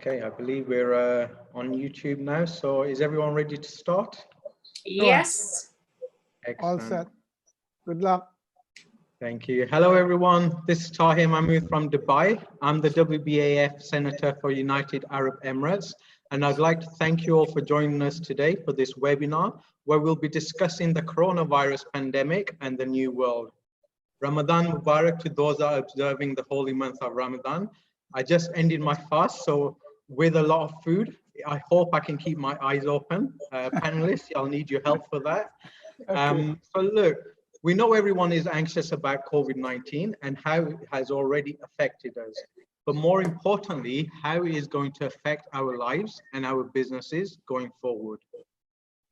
Okay, I believe we're on YouTube now. So is everyone ready to start? Yes. Excellent. All set. Good luck. Thank you. Hello, everyone. This is Tahir Mahmood from Dubai. I'm the WBAF Senator for United Arab Emirates, and I'd like to thank you all for joining us today for this webinar, where we'll be discussing the coronavirus pandemic and the new world. Ramadan Mubarak to those that are observing the holy month of Ramadan. I just ended my fast, so with a lot of food, I hope I can keep my eyes open. Panelists, I'll need your help for that. Okay. So look, we know everyone is anxious about COVID-19 and how it has already affected us. But more importantly, how it is going to affect our lives and our businesses going forward.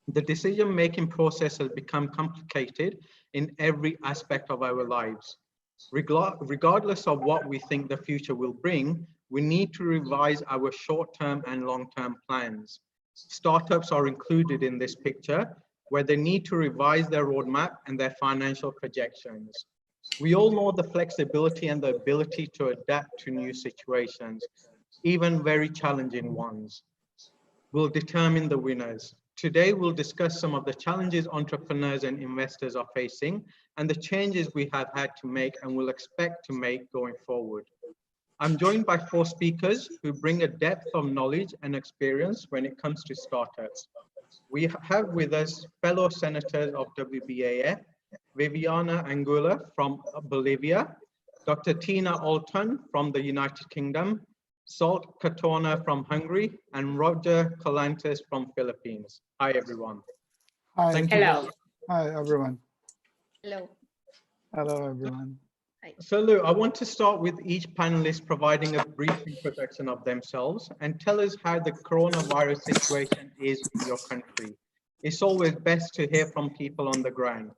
The decision-making process has become complicated in every aspect of our lives. Regardless of what we think the future will bring, we need to revise our short-term and long-term plans. Startups are included in this picture, where they need to revise their roadmap and their financial projections. We all know the flexibility and the ability to adapt to new situations, even very challenging ones, will determine the winners. Today, we'll discuss some of the challenges entrepreneurs and investors are facing and the changes we have had to make and will expect to make going forward. I'm joined by 4 speakers who bring a depth of knowledge and experience when it comes to startups. We have with us fellow senators of WBAF, Viviana Angula from Bolivia, Dr. Tina Alton from the United Kingdom, Salt Katona from Hungary, and Roger Clintus from Philippines. Hi, everyone. Hi. Thank you. Hello. Hi, everyone. Hello. Hello, everyone. So look, I want to start with each panelist providing a brief introduction of themselves and tell us how the coronavirus situation is in your country. It's always best to hear from people on the ground.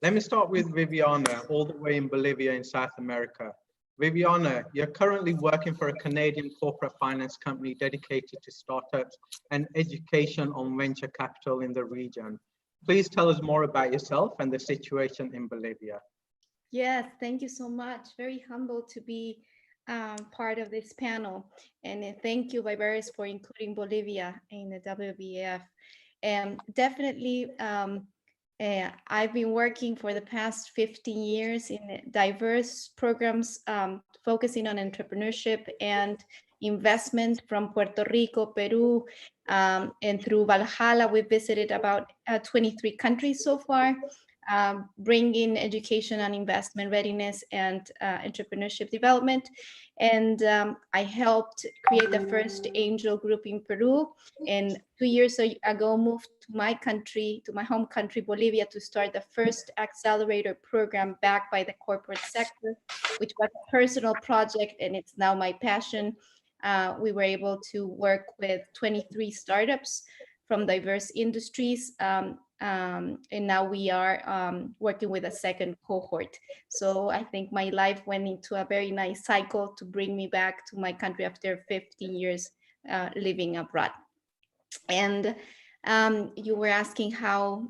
Let me start with Viviana, all the way in Bolivia in South America. Viviana, you're currently working for a Canadian corporate finance company dedicated to startups and education on venture capital in the region. Please tell us more about yourself and the situation in Bolivia. Yes, thank you so much. Very humbled to be part of this panel. And thank you, Viveris, for including Bolivia in the WBAF. And definitely, I've been working for the past 15 years in diverse programs focusing on entrepreneurship and investment from Puerto Rico, Peru, and through Valhalla. We've visited about 23 countries so far. Bringing education on investment readiness and entrepreneurship development. And I helped create the first angel group in Peru. And 2 years ago, moved to my country, to my home country, Bolivia, to start the first accelerator program backed by the corporate sector, which was a personal project, and it's now my passion. We were able to work with 23 startups from diverse industries. And now we are working with a second cohort. So I think my life went into a very nice cycle to bring me back to my country after 15 years living abroad. And you were asking how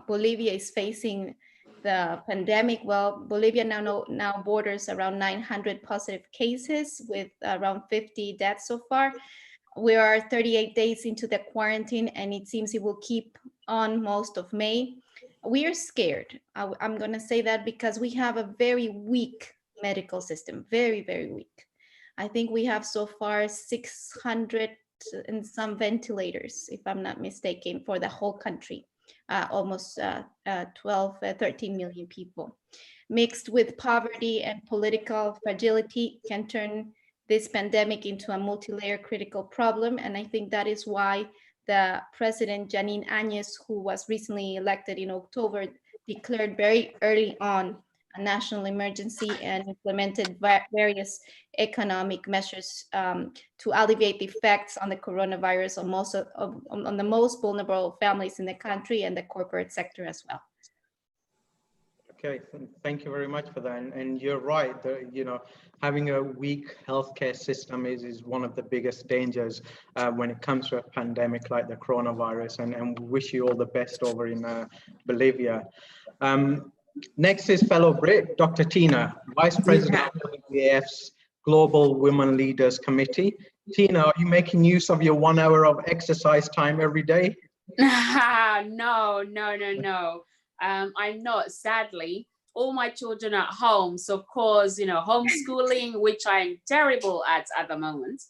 Bolivia is facing the pandemic. Well, Bolivia now borders around 900 positive cases with around 50 deaths so far. We are 38 days into the quarantine, and it seems it will keep on most of May. We are scared. I'm going to say that because we have a very weak medical system, very, very weak. I think we have so far 600 and some ventilators, if I'm not mistaken, for the whole country, almost 13 million people. Mixed with poverty and political fragility can turn this pandemic into a multi-layer critical problem. And I think that is why the President Janine Áñez, who was recently elected in October, declared very early on a national emergency and implemented various economic measures to alleviate the effects on the coronavirus on the most vulnerable families in the country and the corporate sector as well. Okay, thank you very much for that. And you're right, having a weak healthcare system is one of the biggest dangers when it comes to a pandemic like the coronavirus, and we wish you all the best over in Bolivia. Next is fellow Brit, Dr. Tina, Vice President of WBAF's Global Women Leaders Committee. Tina, are you making use of your 1 hour of exercise time every day? No. I'm not, sadly. All my children are at home. So of course, homeschooling, which I'm terrible at the moment.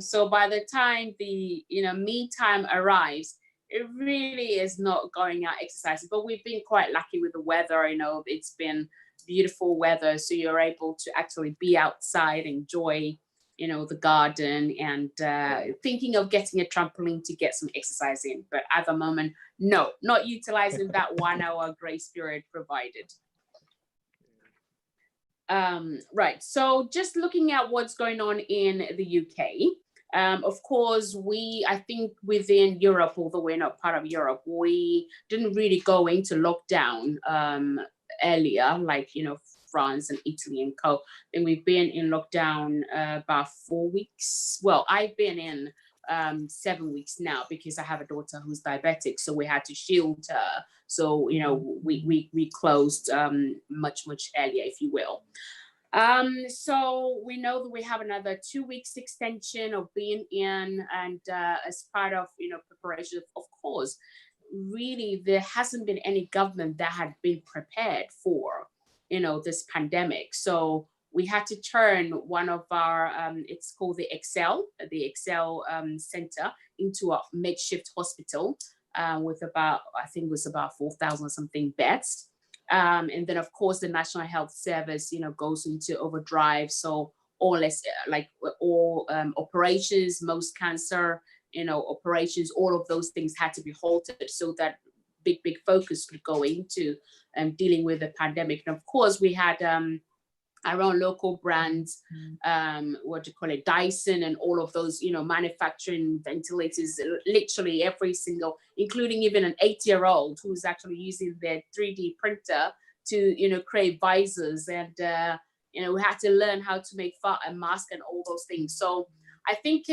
So by the time the, me time arrives, it really is not going out exercising. But we've been quite lucky with the weather. It's been beautiful weather. So you're able to actually be outside, enjoy the garden, and thinking of getting a trampoline to get some exercise in. But at the moment, no, not utilizing that 1 hour grace period provided. Right, so just looking at what's going on in the UK. Of course, I think within Europe, although we're not part of Europe, we didn't really go into lockdown earlier, like, France and Italy and co. And we've been in lockdown about 4 weeks. Well, I've been in 7 weeks now because I have a daughter who's diabetic, so we had to shield her. So we closed much earlier, if you will. So we know that we have another 2 weeks extension of being in, and as part of preparation, of course, really there hasn't been any government that had been prepared for this pandemic. So we had to turn one of our, it's called the Excel Center, into a makeshift hospital with about, I think it was about 4,000 something beds. And then of course the National Health Service, goes into overdrive. So all operations, most cancer, operations, all of those things had to be halted so that big focus could go into dealing with the pandemic. And of course we had our own local brands, Dyson and all of those, manufacturing ventilators, literally every single, including even an 8-year-old who's actually using their 3D printer to, create visors. And, we had to learn how to make a mask and all those things. So I think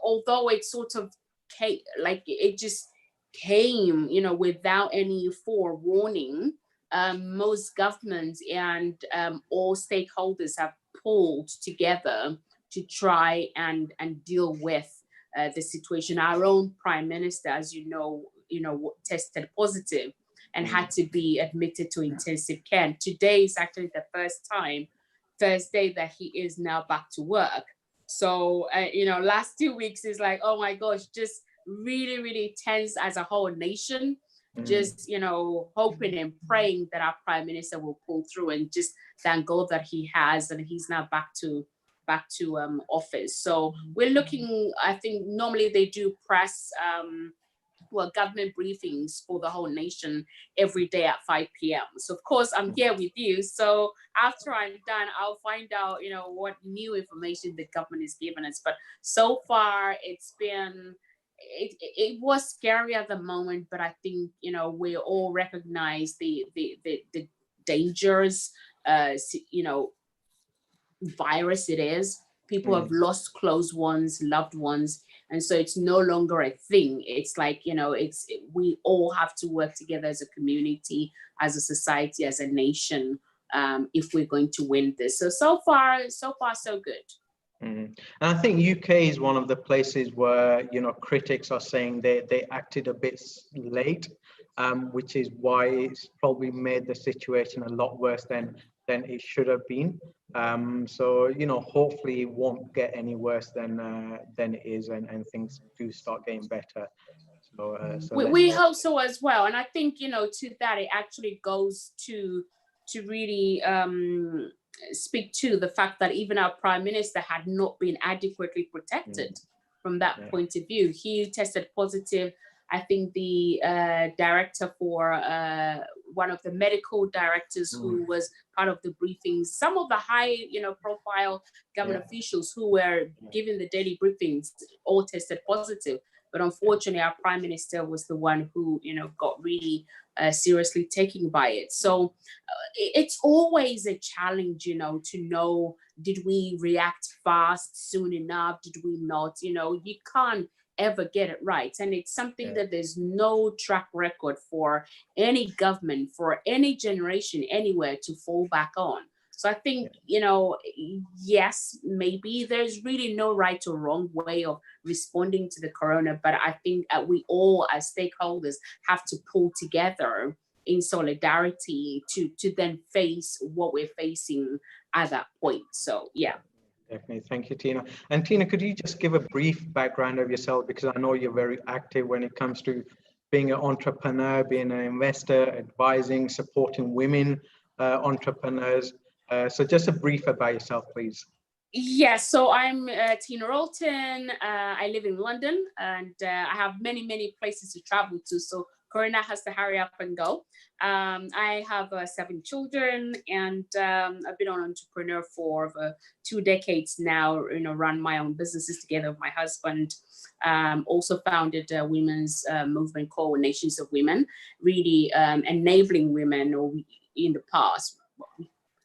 although it sort of it just came, without any forewarning, most governments and all stakeholders have pulled together to try and deal with the situation. Our own Prime Minister, as you know, tested positive and had to be admitted to intensive care. And today is actually the first day that he is now back to work. So, last 2 weeks is like, oh my gosh, just really tense as a whole nation. Just, hoping and praying that our Prime Minister will pull through, and just thank God that he has, and he's now back to office. So we're looking, I think normally they do press, government briefings for the whole nation every day at 5 p.m. So of course I'm here with you. So after I'm done, I'll find out, what new information the government is giving us. But so far it's been, it was scary at the moment, but I think, we all recognize the dangers, virus it is. People have lost close ones, loved ones. And so it's no longer a thing. It's like, we all have to work together as a community, as a society, as a nation, if we're going to win this. So far, so good. And I think UK is one of the places where, critics are saying they acted a bit late, which is why it's probably made the situation a lot worse than it should have been. So, hopefully it won't get any worse than it is, and things do start getting better. So we hope so as well. And I think, to that, it actually goes to really speak to the fact that even our Prime Minister had not been adequately protected from that point of view. He tested positive. I think the director for one of the medical directors who was part of the briefings, some of the high, profile government officials who were giving the daily briefings all tested positive. But unfortunately, our Prime Minister was the one who, got really seriously taken by it. So it's always a challenge, to know, did we react fast, soon enough? Did we not? You can't ever get it right. And it's something that there's no track record for any government, for any generation, anywhere to fall back on. So I think, yes, maybe there's really no right or wrong way of responding to the corona, but I think we all as stakeholders have to pull together in solidarity to then face what we're facing at that point. So yeah. Definitely. Thank you, Tina. And Tina, could you just give a brief background of yourself? Because I know you're very active when it comes to being an entrepreneur, being an investor, advising, supporting women entrepreneurs. So just a brief about yourself, please. Yes, so I'm Tina Rolton. I live in London, and I have many places to travel to. So Corona has to hurry up and go. I have 7 children, and I've been an entrepreneur for over 2 decades now. Run my own businesses together with my husband. Also founded a women's movement called Nations of Women, really enabling women. Or in the past,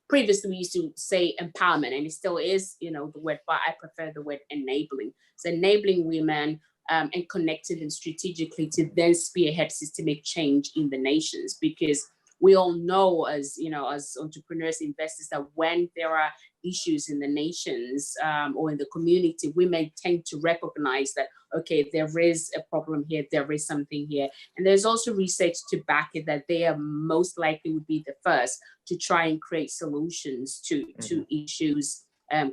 previously we used to say empowerment, and it still is, the word, but I prefer the word enabling. So enabling women and connecting them strategically to then spearhead systemic change in the nations, because we all know as entrepreneurs, investors, that when there are issues in the nations or in the community, we may tend to recognize that, okay, there is a problem here, there is something here. And there's also research to back it that they are most likely would be the first to try and create solutions to issues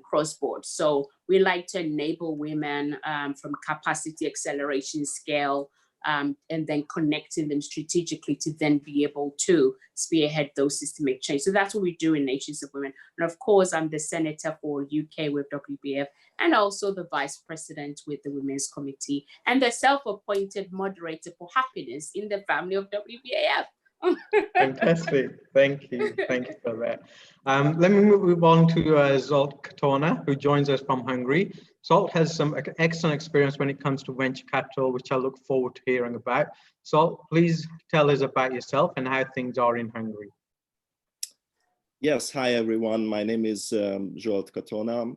cross-board. So we like to enable women from capacity acceleration scale, and then connecting them strategically to then be able to spearhead those systemic change. So that's what we do in Nations of Women. And of course, I'm the Senator for UK with WBAF, and also the Vice President with the Women's Committee, and the self-appointed Moderator for Happiness in the family of WBAF. Fantastic. Thank you for that. Let me move on to Zsolt Katona, who joins us from Hungary. Zsolt has some excellent experience when it comes to venture capital, which I look forward to hearing about. Zsolt, please tell us about yourself and how things are in Hungary. Yes, hi everyone. My name is Zsolt Katona.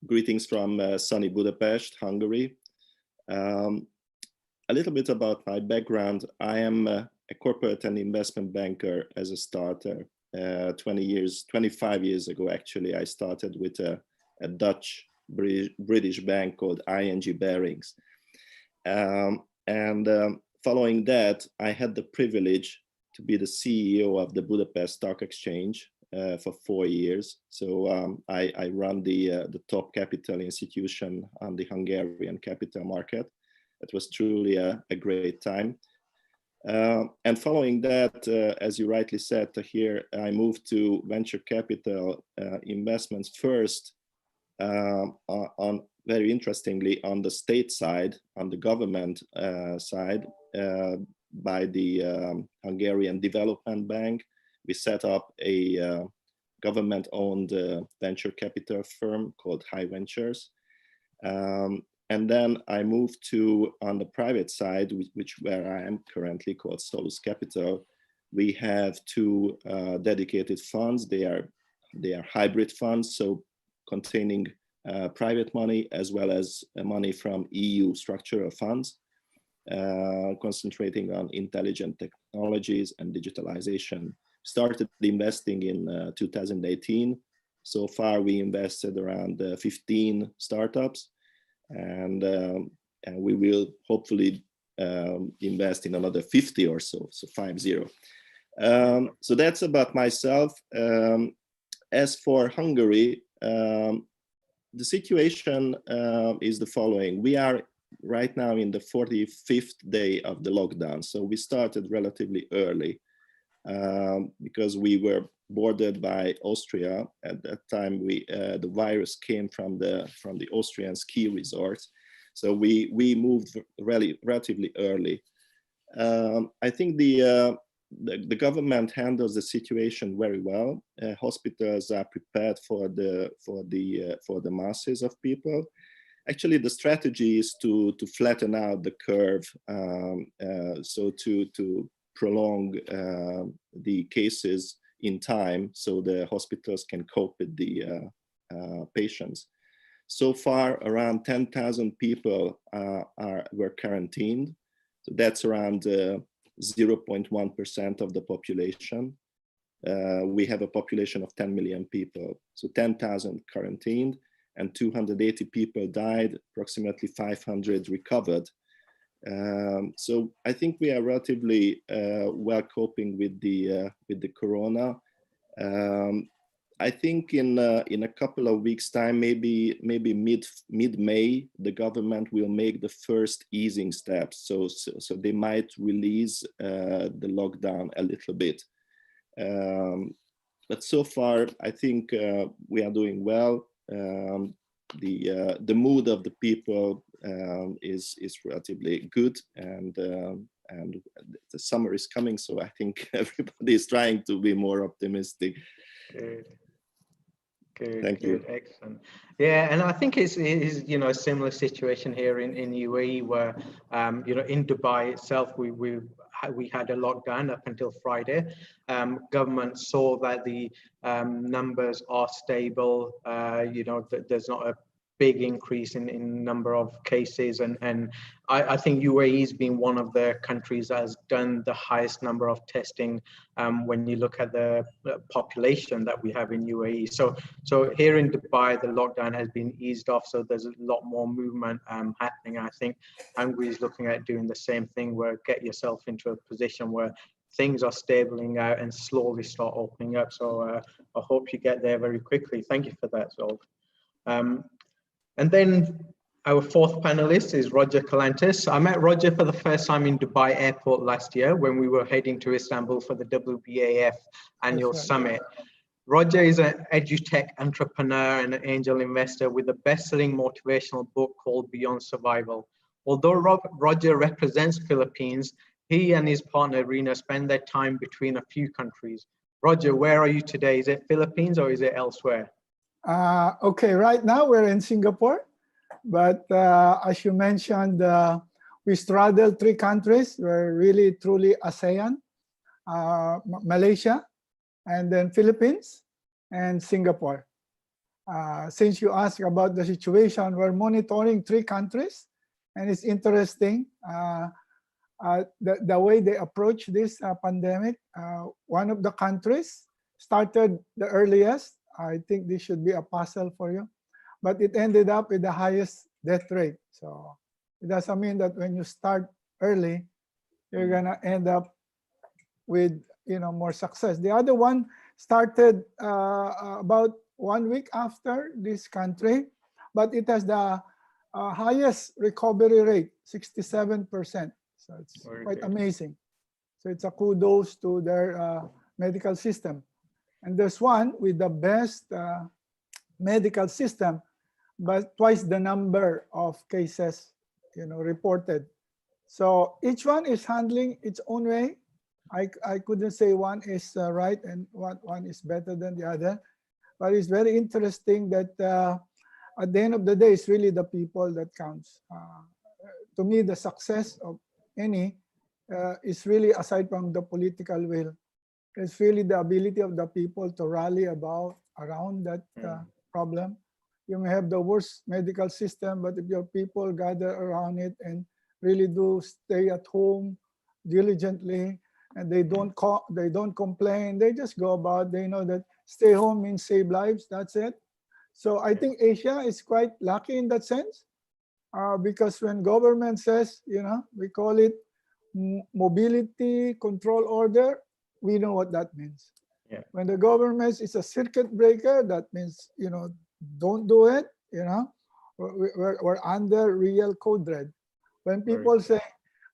Greetings from sunny Budapest, Hungary. A little bit about my background. I am a corporate and investment banker as a starter. 25 years ago, actually, I started with a Dutch British bank called ING Barings. Following that, I had the privilege to be the CEO of the Budapest Stock Exchange for 4 years. So I run the top capital institution on the Hungarian capital market. It was truly a great time. And following that, as you rightly said, Tahir, I moved to venture capital investments first, on very interestingly, on the state side, on the government side, by the Hungarian Development Bank. We set up a government-owned venture capital firm called High Ventures. And then I moved to, on the private side, where I am currently, called Solus Capital. We have 2 dedicated funds. They are hybrid funds, so containing private money as well as money from EU structural funds, concentrating on intelligent technologies and digitalization. Started investing in 2018. So far, we invested around 15 startups. And we will hopefully invest in another 50 or so 50. So that's about myself. As for Hungary, the situation is the following. We are right now in the 45th day of the lockdown. So we started relatively early because we were bordered by Austria. At that time, the virus came from the Austrian ski resorts, so we moved relatively early. I think the government handles the situation very well. Hospitals are prepared for the masses of people. Actually, the strategy is to flatten out the curve, so to prolong the cases in time so the hospitals can cope with the patients. So far, around 10,000 people were quarantined. So that's around 0.1% of the population. we have a population of 10 million people. So 10,000 quarantined and 280 people died, approximately 500 recovered. So I think we are relatively well coping with the corona. I think in a couple of weeks' time, maybe mid-May, the government will make the first easing steps. So they might release the lockdown a little bit. But so far, I think we are doing well. The mood of the people is relatively good, and the summer is coming, so I think everybody is trying to be more optimistic. Good. Thank you. Excellent. Yeah, and I think it's you know, a similar situation here in UAE, where you know, in Dubai itself, we had a lockdown up until Friday. Government saw that the numbers are stable. You know, there's not a big increase in number of cases, and I think UAE has been one of the countries that has done the highest number of testing when you look at the population that we have in UAE. So here in Dubai, the lockdown has been eased off, so there's a lot more movement happening. I think Hungary is looking at doing the same thing, where get yourself into a position where things are stabling out and slowly start opening up. So I hope you get there very quickly. Thank you for that, Zolf. And then our fourth panelist is Roger Clintus. I met Roger for the first time in Dubai airport last year when we were heading to Istanbul for the WBAF annual summit. Roger is an edutech entrepreneur and an angel investor with a best-selling motivational book called Beyond Survival. Although Roger represents Philippines, he and his partner Rina spend their time between a few countries. Roger, where are you today? Is it Philippines or is it elsewhere? Okay, right now we're in Singapore, but as you mentioned, we straddle 3 countries. We're really truly ASEAN, Malaysia, and then Philippines and Singapore. Since you asked about the situation, we're monitoring 3 countries, and it's interesting the way they approach this pandemic. One of the countries started the earliest. I think this should be a puzzle for you, but it ended up with the highest death rate. So it doesn't mean that when you start early, you're gonna end up with, you know, more success. The other one started about 1 week after this country, but it has the highest recovery rate, 67%. So it's quite amazing. So it's a kudos to their medical system. And there's one with the best medical system, but twice the number of cases, you know, reported. So each one is handling its own way. I couldn't say one is right and one is better than the other, but it's very interesting that at the end of the day, it's really the people that counts. To me, the success of any is really, aside from the political will, it's really the ability of the people to rally around that problem. You may have the worst medical system, but if your people gather around it and really do stay at home diligently, and they don't complain, they just go about, they know that stay home means save lives, that's it. So I think Asia is quite lucky in that sense, because when government says, you know, we call it mobility control order, we know what that means. Yeah. When the government is a circuit breaker, that means, you know, don't do it, you know. We're under real code red. When people say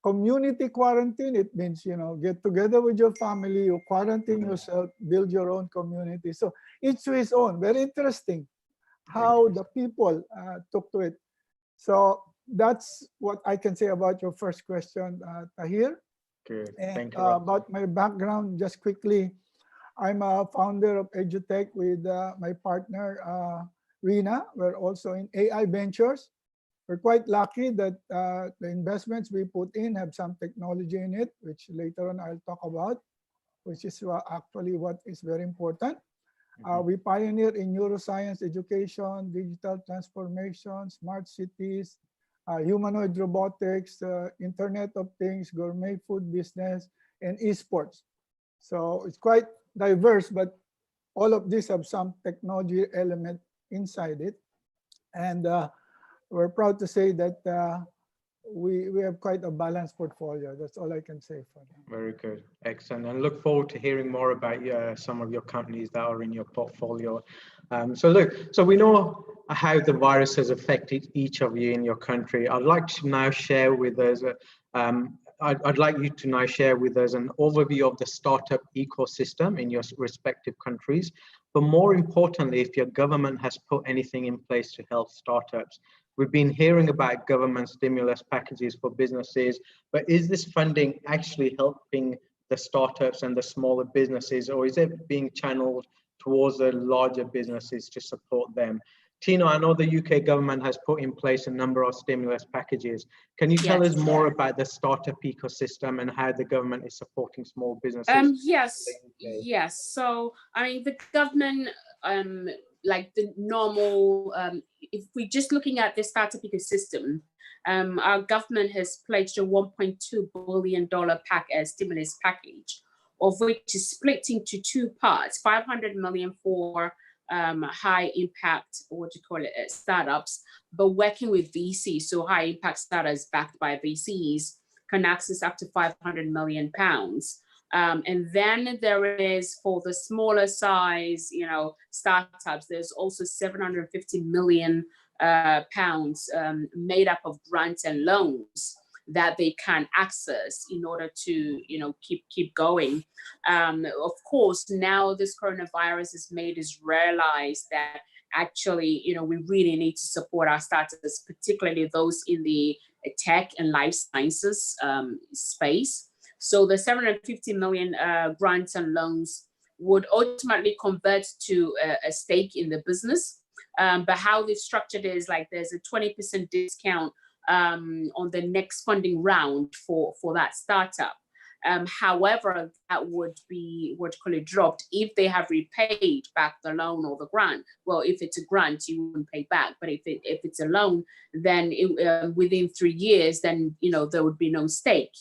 community quarantine, it means, you know, get together with your family, you quarantine yourself, build your own community. So each to his own. Very interesting how the people took to it. So that's what I can say about your first question, Tahir. Good. And Thank you. about my background, just quickly, I'm a founder of EduTech with my partner, Rina. We're also in AI Ventures. We're quite lucky that the investments we put in have some technology in it, which later on I'll talk about, which is actually what is very important. We pioneer in neuroscience education, digital transformation, smart cities, humanoid robotics, Internet of Things, gourmet food business, and esports. So it's quite diverse, but all of these have some technology element inside it. And we're proud to say that we have quite a balanced portfolio. That's all I can say for now. Very good. Excellent. And look forward to hearing more about some of your companies that are in your portfolio. So we know how the virus has affected each of you in your country. I'd like to now share with us, I'd like you to now share with us an overview of the startup ecosystem in your respective countries. But more importantly, if your government has put anything in place to help startups. We've been hearing about government stimulus packages for businesses, but is this funding actually helping the startups and the smaller businesses, or is it being channeled towards the larger businesses to support them? Tina, I know the UK government has put in place a number of stimulus packages. Can you tell us more about the startup ecosystem and how the government is supporting small businesses? Yes. So, I mean, the government, like the normal, if we're just looking at the startup ecosystem, our government has pledged a $1.2 billion stimulus package, of which is split into two parts: 500 million for high impact, startups, but working with VCs. So high impact startups backed by VCs can access up to 500 million pounds. And then there is, for the smaller size, startups, there's also 750 million pounds made up of grants and loans that they can access in order to, keep going. Of course, now this coronavirus has made us realize that actually, we really need to support our startups, particularly those in the tech and life sciences space. So the 750 million grants and loans would ultimately convert to a stake in the business. But how they've structured it is like there's a 20% discount on the next funding round for that startup. However, that would be dropped if they have repaid back the loan or the grant. Well, if it's a grant, you wouldn't pay back. But if it's a loan, then within 3 years, then there would be no stake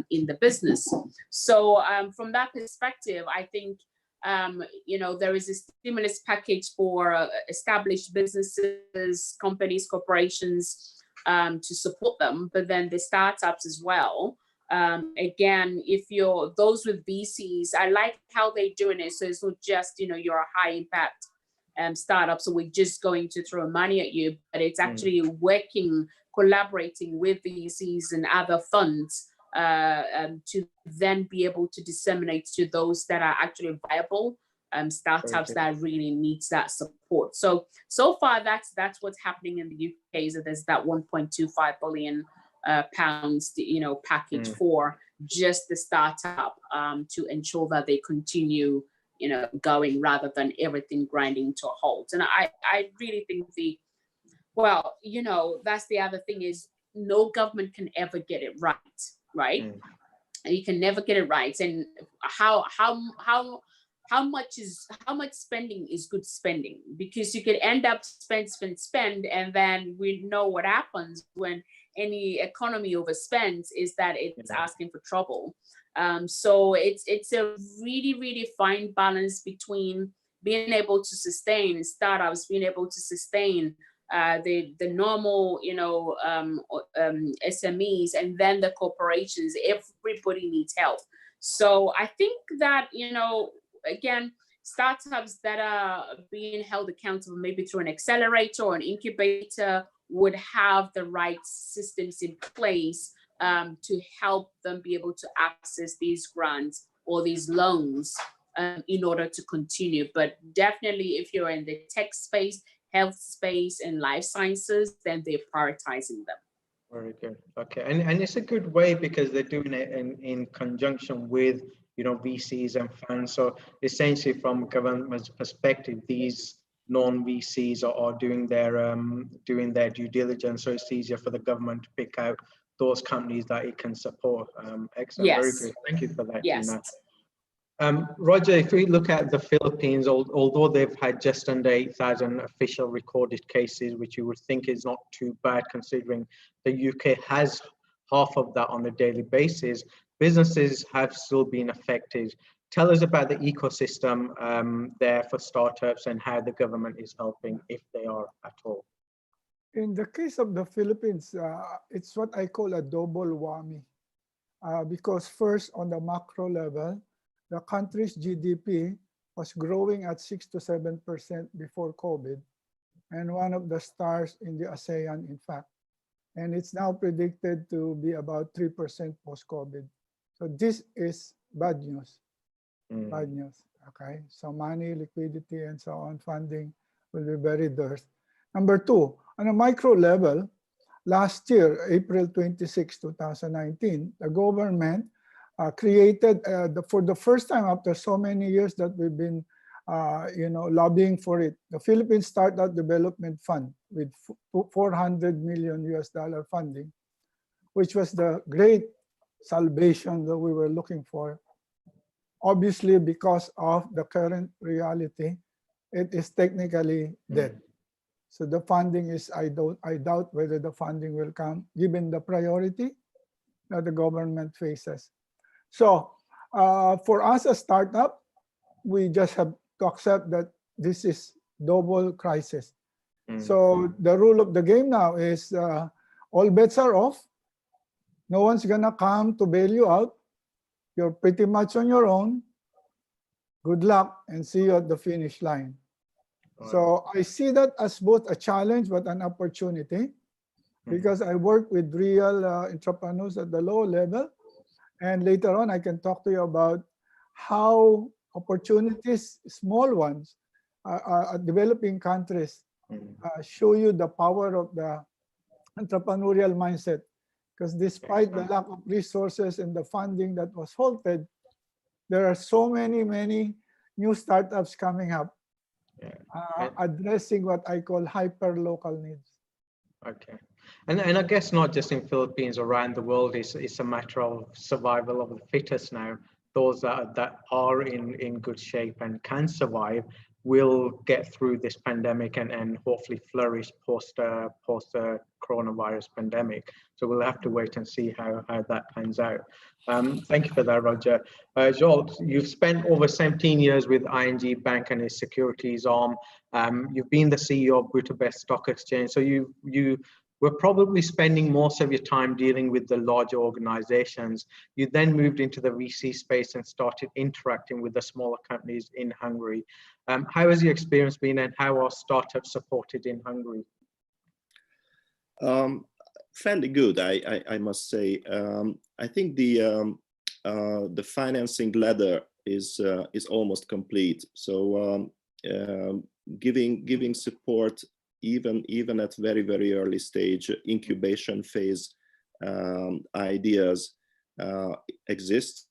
in the business. So from that perspective, I think there is a stimulus package for established businesses, companies, corporations to support them, but then the startups as well. Again, if you're those with VCs, I like how they're doing it. So it's not just, you're a high impact startup, so we're just going to throw money at you, but it's actually collaborating with VCs and other funds to then be able to disseminate to those that are actually viable startups that really needs that support. So far, that's what's happening in the UK. So there's that 1.25 billion pounds, package for just the startup to ensure that they continue, going rather than everything grinding to a halt. And I really think that's the other thing is no government can ever get it right? You can never get it right. And how much spending is good spending, because you could end up spend, and then we know what happens when any economy overspends is that it's asking for trouble. So it's a really, really fine balance between being able to sustain startups, being able to sustain the normal, SMEs, and then the corporations. Everybody needs help. So I think that, again, startups that are being held accountable, maybe through an accelerator or an incubator, would have the right systems in place to help them be able to access these grants or these loans in order to continue. But definitely, if you're in the tech space, health space, and life sciences, then they're prioritizing them. Very good. Okay, and it's a good way because they're doing it in conjunction with VCs and funds. So essentially, from government's perspective, these non-VCs are doing their due diligence, so it's easier for the government to pick out those companies that it can support. Excellent. Yes. Very good. Thank you for that, Yes. Tina. Roger, if we look at the Philippines, although they've had just under 8,000 official recorded cases, which you would think is not too bad considering the UK has half of that on a daily basis, businesses have still been affected. Tell us about the ecosystem there for startups and how the government is helping, if they are at all. In the case of the Philippines, it's what I call a double whammy. Because first, on the macro level, the country's GDP was growing at 6 to 7% before COVID, and one of the stars in the ASEAN, in fact. And it's now predicted to be about 3% post-COVID. So this is bad news. Bad news. Okay. So money, liquidity, and so on, funding will be very dearth. Number two, on a micro level, last year, April 26, 2019, the government created, for the first time after so many years that we've been lobbying for it, the Philippine Startup Development Fund with $400 million funding, which was the great salvation that we were looking for. Obviously, because of the current reality, it is technically dead. So the funding is, I doubt whether the funding will come, given the priority that the government faces. So for us as startup, we just have to accept that this is double crisis. So the rule of the game now is all bets are off. No one's gonna come to bail you out. You're pretty much on your own. Good luck and see you at the finish line. So I see that as both a challenge but an opportunity, because I work with real entrepreneurs at the low level. And later on, I can talk to you about how opportunities, small ones, developing countries, show you the power of the entrepreneurial mindset. Because despite the lack of resources and the funding that was halted, there are so many new startups coming up, addressing what I call hyper-local needs. Okay. And I guess not just in Philippines, around the world, it's a matter of survival of the fittest now. Those that are in good shape and can survive will get through this pandemic and hopefully flourish post coronavirus pandemic. So we'll have to wait and see how that pans out. Thank you for that, Roger. Joel, you've spent over 17 years with ING Bank and its securities arm. You've been the CEO of Budapest Stock Exchange. So you were probably spending most of your time dealing with the larger organizations. You then moved into the VC space and started interacting with the smaller companies in Hungary. How has your experience been, and how are startups supported in Hungary? Fairly good, I must say. I think the financing ladder is almost complete. So giving support even at very early stage incubation phase ideas exists,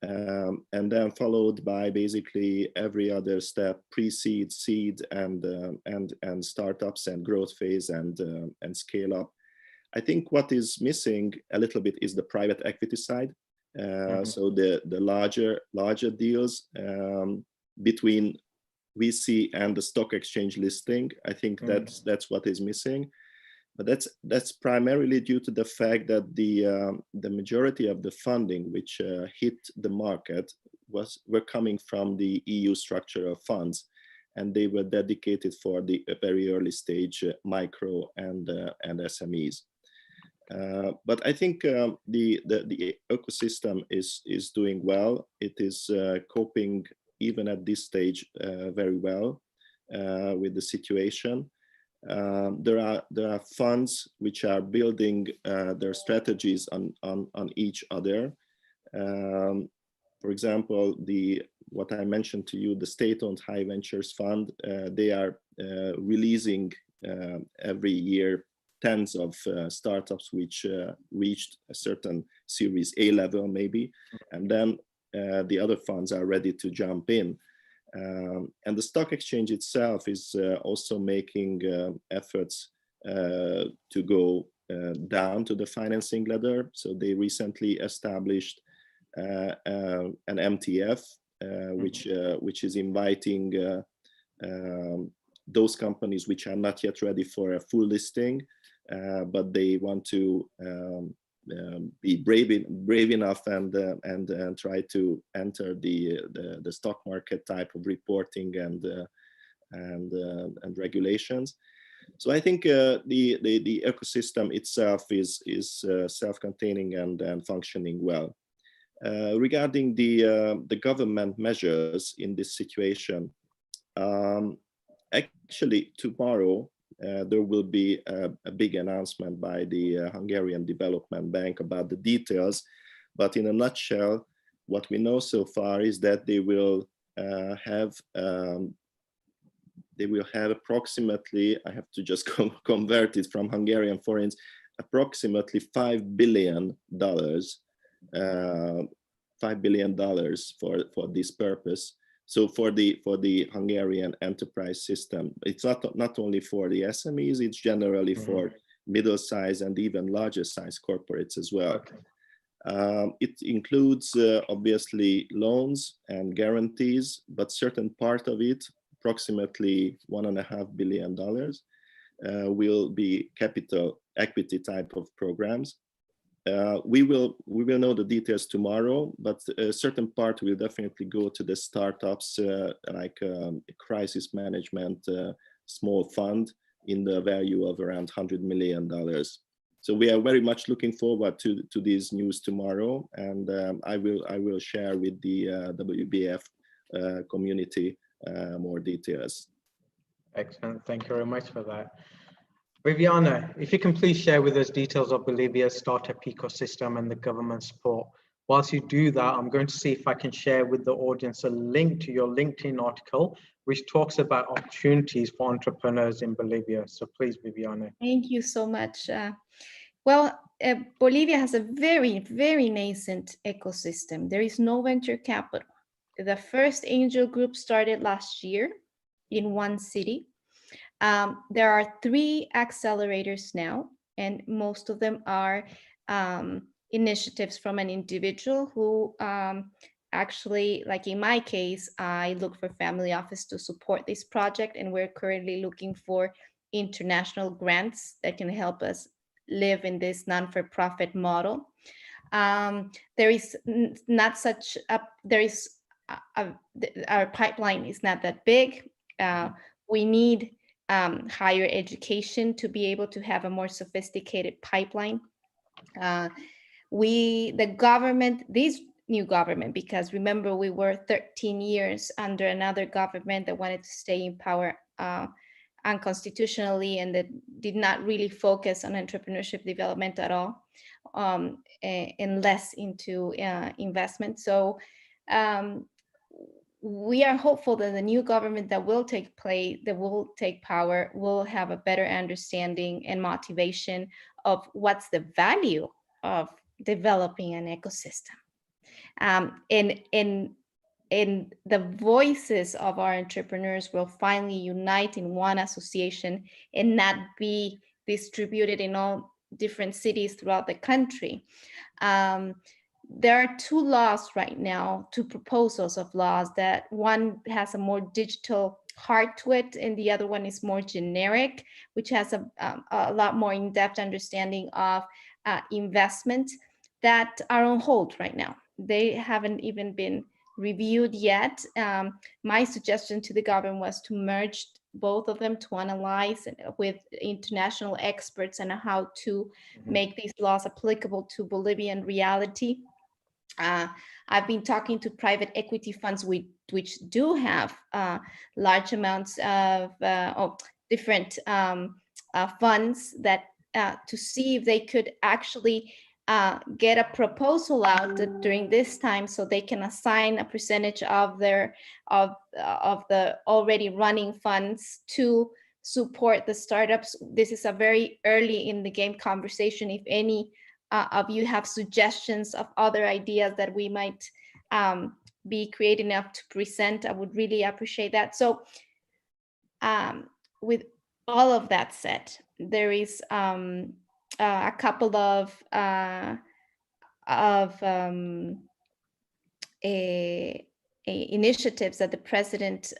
and then followed by basically every other step: pre-seed, seed, and startups and growth phase and scale up. I think what is missing a little bit is the private equity side. So the larger deals between VC and the stock exchange listing. I think that's what is missing. But that's primarily due to the fact that the majority of the funding which hit the market were coming from the EU structure of funds, and they were dedicated for the very early stage micro and SMEs. But I think the ecosystem is doing well. It is coping even at this stage very well with the situation. There are funds which are building their strategies on each other. For example, what I mentioned to you, the state-owned High Ventures Fund, they are releasing every year tens of startups which reached a certain Series A level maybe, and then the other funds are ready to jump in. And the stock exchange itself is also making efforts to go down to the financing ladder. So they recently established an MTF, which is inviting those companies which are not yet ready for a full listing, but they want to be brave enough and try to enter the stock market type of reporting and regulations. So I think the ecosystem itself is self-containing and functioning well. Regarding the government measures in this situation, actually tomorrow there will be a big announcement by the Hungarian Development Bank about the details. But in a nutshell, what we know so far is that they will have approximately, I have to just convert it from Hungarian forints, approximately $5 billion for this purpose. So for the Hungarian enterprise system, it's not only for the SMEs, it's generally for middle-sized and even larger size corporates as well. Okay. It includes obviously loans and guarantees, but certain part of it, approximately $1.5 billion, will be capital equity type of programs. We will know the details tomorrow, but a certain part will definitely go to the startups, like a crisis management small fund in the value of around $100 million. So we are very much looking forward to this news tomorrow, and I will share with the WBAF community more details. Excellent. Thank you very much for that. Viviana, if you can please share with us details of Bolivia's startup ecosystem and the government support. Whilst you do that, I'm going to see if I can share with the audience a link to your LinkedIn article, which talks about opportunities for entrepreneurs in Bolivia. So please, Viviana. Thank you so much. Bolivia has a very, very nascent ecosystem. There is no venture capital. The first angel group started last year in one city. There are 3 accelerators now, and most of them are initiatives from an individual who actually, like in my case, I look for family office to support this project, and we're currently looking for international grants that can help us live in this non-for-profit model. There is not such a, there is our pipeline is not that big. We need higher education to be able to have a more sophisticated pipeline. The government, this new government, because remember we were 13 years under another government that wanted to stay in power unconstitutionally and that did not really focus on entrepreneurship development at all, and less into investment. So we are hopeful that the new government that will take power will have a better understanding and motivation of what's the value of developing an ecosystem. And the voices of our entrepreneurs will finally unite in one association and not be distributed in all different cities throughout the country. There are 2 laws right now, 2 proposals of laws, that one has a more digital heart to it and the other one is more generic, which has a lot more in-depth understanding of investment, that are on hold right now. They haven't even been reviewed yet. My suggestion to the government was to merge both of them, to analyze with international experts and how to make these laws applicable to Bolivian reality. I've been talking to private equity funds which do have large amounts of different funds that to see if they could actually get a proposal out during this time so they can assign a percentage of their of the already running funds to support the startups. This is a very early in the game conversation. If any of you have suggestions of other ideas that we might be creative enough to present, I would really appreciate that. So with all of that said, there is a couple of initiatives that the president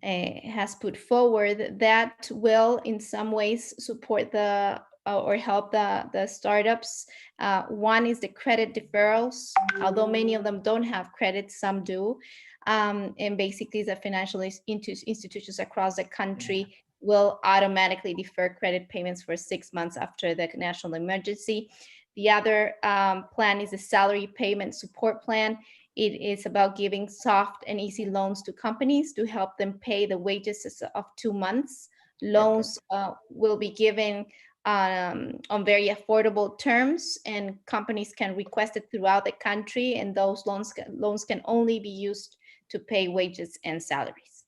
has put forward that will in some ways support the or help the startups. One is the credit deferrals, although many of them don't have credit, some do. And basically the financial institutions across the country will automatically defer credit payments for 6 months after the national emergency. The other plan is the salary payment support plan. It is about giving soft and easy loans to companies to help them pay the wages of 2 months. Loans will be given on very affordable terms, and companies can request it throughout the country, and those loans can only be used to pay wages and salaries.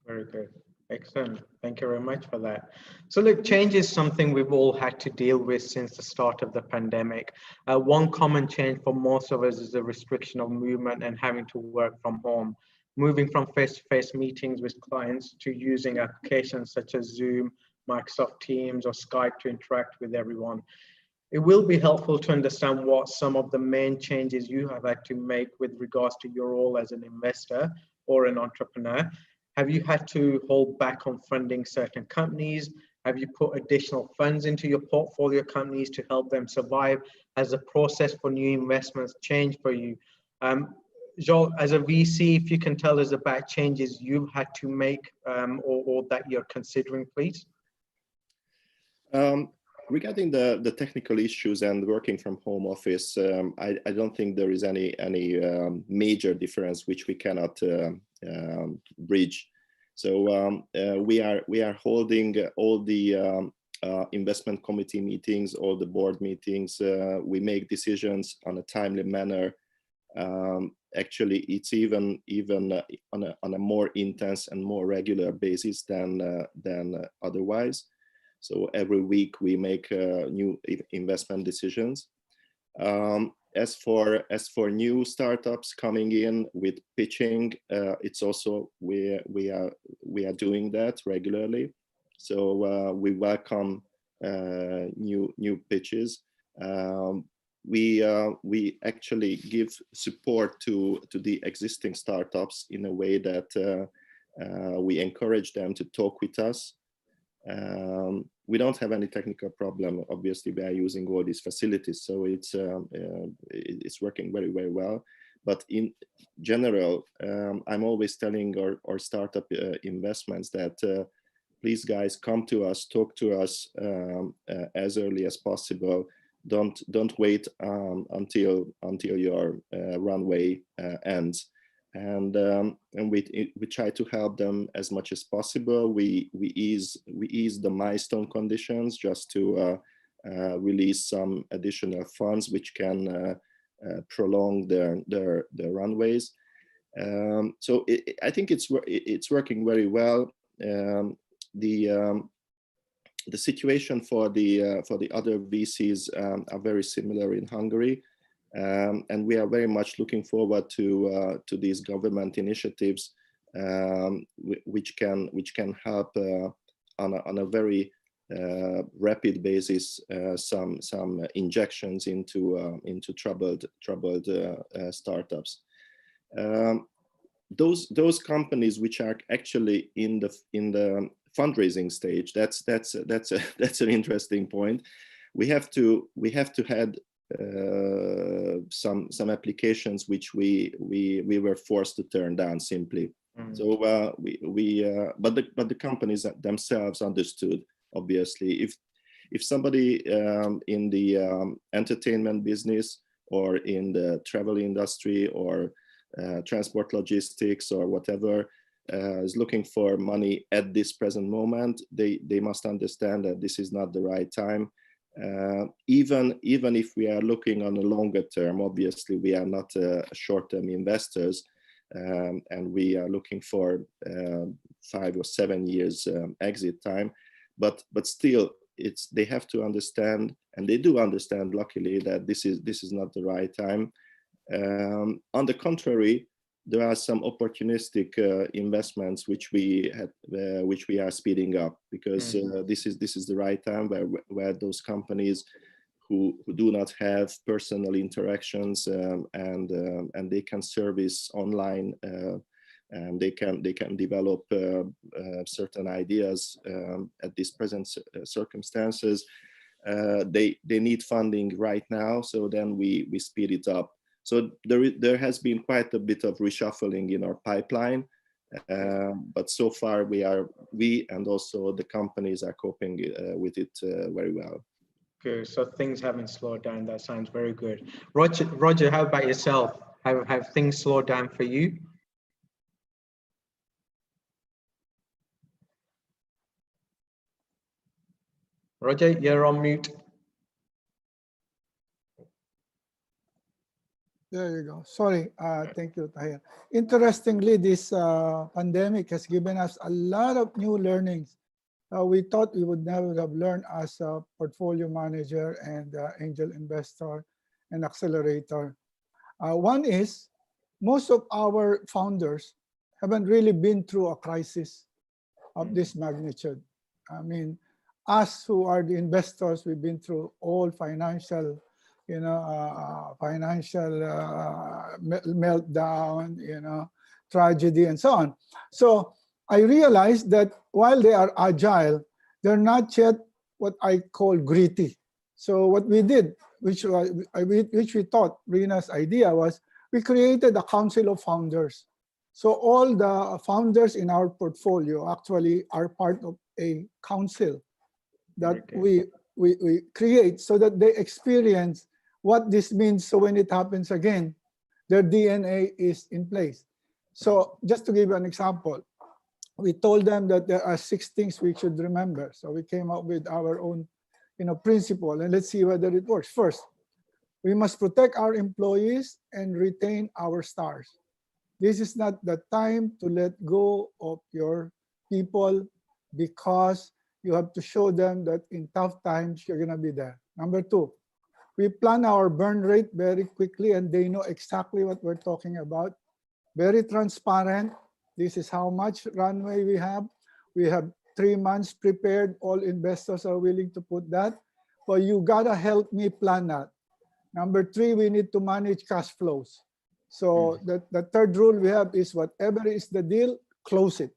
Very good. Excellent. Thank you very much for that. So look, change is something we've all had to deal with since the start of the pandemic. One common change for most of us is the restriction of movement and having to work from home. Moving from face-to-face meetings with clients to using applications such as Zoom, Microsoft Teams, or Skype to interact with everyone. It will be helpful to understand what some of the main changes you have had to make with regards to your role as an investor or an entrepreneur. Have you had to hold back on funding certain companies? Have you put additional funds into your portfolio companies to help them survive? Has the process for new investments changed for you? Joel, as a VC, if you can tell us about changes you've had to make or that you're considering, please. Regarding the technical issues and working from home office, I don't think there is any major difference which we cannot bridge. So we are holding all the investment committee meetings, all the board meetings. We make decisions on a timely manner. Actually, it's even on a more intense and more regular basis than otherwise. So every week we make new investment decisions. As for new startups coming in with pitching, it's also we are doing that regularly. So we welcome new pitches. We actually give support to the existing startups in a way that we encourage them to talk with us. We don't have any technical problem. Obviously, we are using all these facilities, so it's working very, very well. But in general, I'm always telling our startup investments that please, guys, come to us, talk to us as early as possible. Don't wait until your runway ends. And we try to help them as much as possible. We ease the milestone conditions just to release some additional funds which can prolong their runways. So I think it's working very well. The situation for the other VCs are very similar in Hungary. And we are very much looking forward to these government initiatives, which can help on a very rapid basis some injections into troubled startups. Those companies which are actually in the fundraising stage, that's an interesting point. We have to have some applications which we were forced to turn down simply. So but the companies themselves understood, obviously. If somebody in the entertainment business or in the travel industry or transport logistics or whatever is looking for money at this present moment, they must understand that this is not the right time. Even if we are looking on a longer term, obviously we are not short-term investors, and we are looking for 5 or 7 years exit time, but still they have to understand, and they do understand, luckily, that this is not the right time. On the contrary, there are some opportunistic investments which we are speeding up, because this is the right time where those companies who do not have personal interactions and they can service online and they can develop certain ideas at these present circumstances. they need funding right now, so then we speed it up. So there has been quite a bit of reshuffling in our pipeline, but so far we and also the companies are coping with it very well. Good. So things haven't slowed down. That sounds very good. Roger, how about yourself? Have things slowed down for you? Roger, you're on mute. There you go. Sorry. Thank you, Tahir. Interestingly, this pandemic has given us a lot of new learnings. We thought we would never have learned as a portfolio manager and angel investor and accelerator. One is most of our founders haven't really been through a crisis of this magnitude. I mean, us who are the investors, we've been through all financial, meltdown, tragedy and so on. So I realized that while they are agile, they're not yet what I call gritty. So what we did, which we thought Rina's idea was, we created a council of founders. So all the founders in our portfolio actually are part of a council that we create so that they experience what this means. So when it happens again, their DNA is in place. So just to give you an example, we told them that there are 6 things we should remember. So we came up with our own, principle, and let's see whether it works. First, we must protect our employees and retain our stars. This is not the time to let go of your people, because you have to show them that in tough times, you're gonna be there. Number 2, we plan our burn rate very quickly, and they know exactly what we're talking about. Very transparent. This is how much runway we have. We have 3 months prepared. All investors are willing to put that. But you gotta help me plan that. Number 3, we need to manage cash flows. So the third rule we have is whatever is the deal, close it.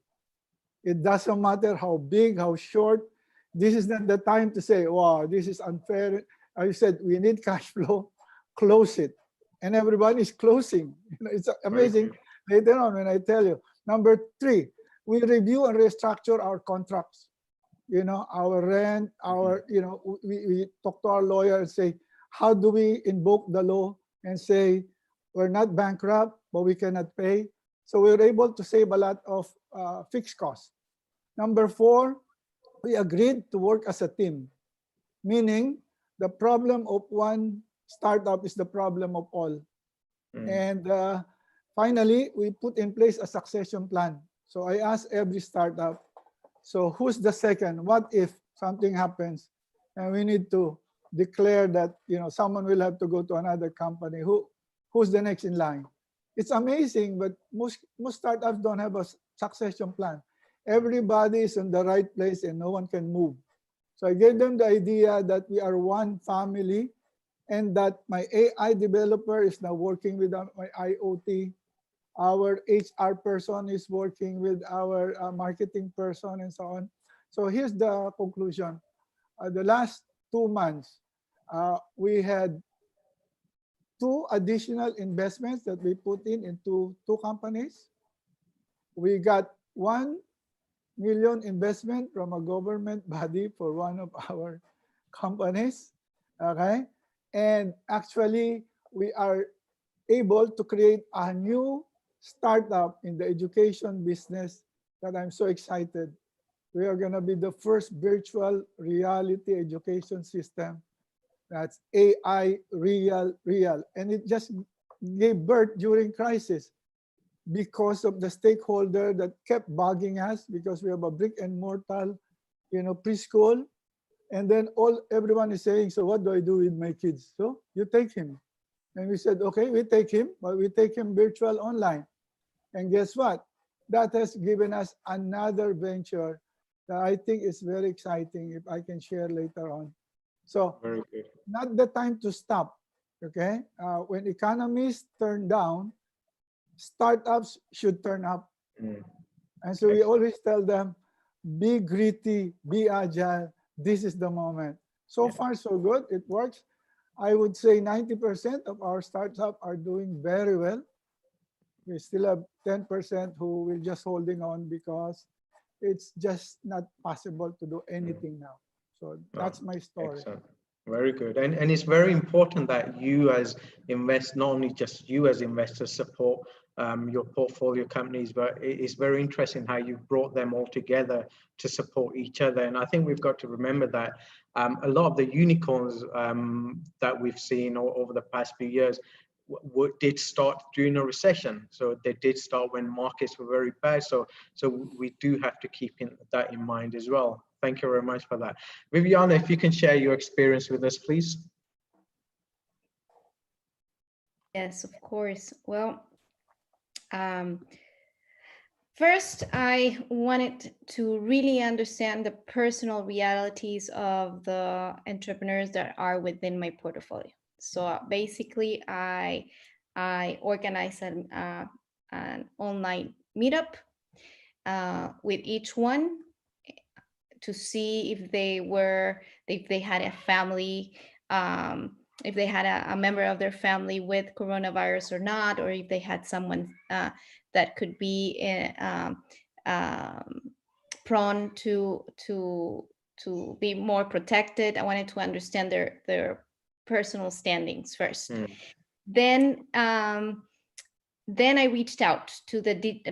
It doesn't matter how big, how short. This is not the time to say, wow, this is unfair. I said, we need cash flow, close it. And everybody is closing. It's amazing later on when I tell you. Number 3, we review and restructure our contracts. Our rent, we talk to our lawyer and say, how do we invoke the law and say, we're not bankrupt, but we cannot pay. So we're able to save a lot of fixed costs. Number 4, we agreed to work as a team, meaning the problem of one startup is the problem of all. And finally, we put in place a succession plan. So I asked every startup, so who's the second? What if something happens and we need to declare that someone will have to go to another company? Who's the next in line? It's amazing, but most startups don't have a succession plan. Everybody is in the right place and no one can move. So I gave them the idea that we are one family, and that my AI developer is now working with my IoT. Our HR person is working with our marketing person, and so on. So here's the conclusion. The last 2 months, we had 2 additional investments that we put into 2 companies. We got 1 million investment from a government body for one of our companies. Okay. And actually, we are able to create a new startup in the education business that I'm so excited. We are going to be the first virtual reality education system that's AI real. And it just gave birth during crisis because of the stakeholder that kept bugging us, because we have a brick and mortar, preschool. And then everyone is saying, so what do I do with my kids? So you take him. And we said, okay, we take him, but we take him virtual online. And guess what? That has given us another venture that I think is very exciting, if I can share later on. So Very good. Not the time to stop, okay? When economies turn down, startups should turn up. And so we always tell them, be gritty, be agile. This is the moment. So far, so good. It works. I would say 90% of our startups are doing very well. We still have 10% who will just holding on because it's just not possible to do anything now. So that's my story. Excellent. Very good. And it's very important that you as invest, not only just you as investors support your portfolio companies, but it's very interesting how you've brought them all together to support each other. And I think we've got to remember that a lot of the unicorns that we've seen over the past few years did start during a recession. So they did start when markets were very bad. So we do have to keep that in mind as well. Thank you very much for that. Viviana, if you can share your experience with us, please. Yes, of course. Well, first, I wanted to really understand the personal realities of the entrepreneurs that are within my portfolio. So basically, I organized an online meetup with each one to see if they had a family, if they had a member of their family with coronavirus or not, or if they had someone that could be prone to be more protected. I wanted to understand their personal standings first. Then I reached out to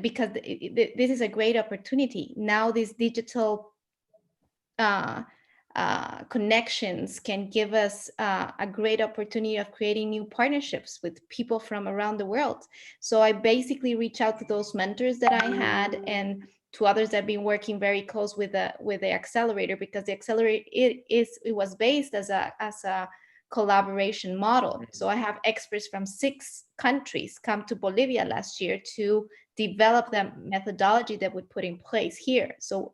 because this is a great opportunity. Now these digital connections can give us a great opportunity of creating new partnerships with people from around the world. So I basically reached out to those mentors that I had and to others that have been working very close with the accelerator, because the accelerator it was based as a collaboration model. So I have experts from 6 countries come to Bolivia last year to develop the methodology that we put in place here. So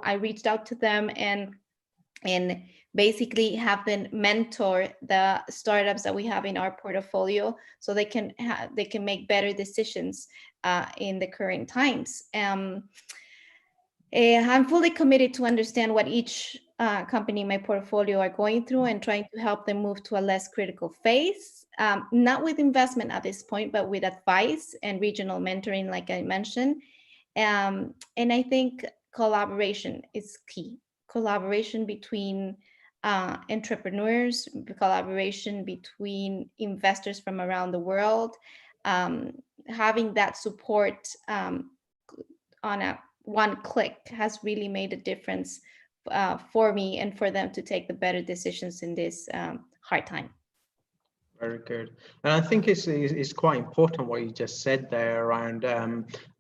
I reached out to them and basically have them mentor the startups that we have in our portfolio so they can make better decisions in the current times. I'm fully committed to understand what each company in my portfolio are going through and trying to help them move to a less critical phase, not with investment at this point, but with advice and regional mentoring, like I mentioned. And I think collaboration is key. Collaboration between entrepreneurs, collaboration between investors from around the world, having that support on one click has really made a difference for me and for them to take the better decisions in this hard time. Very good. And I think it's quite important what you just said there around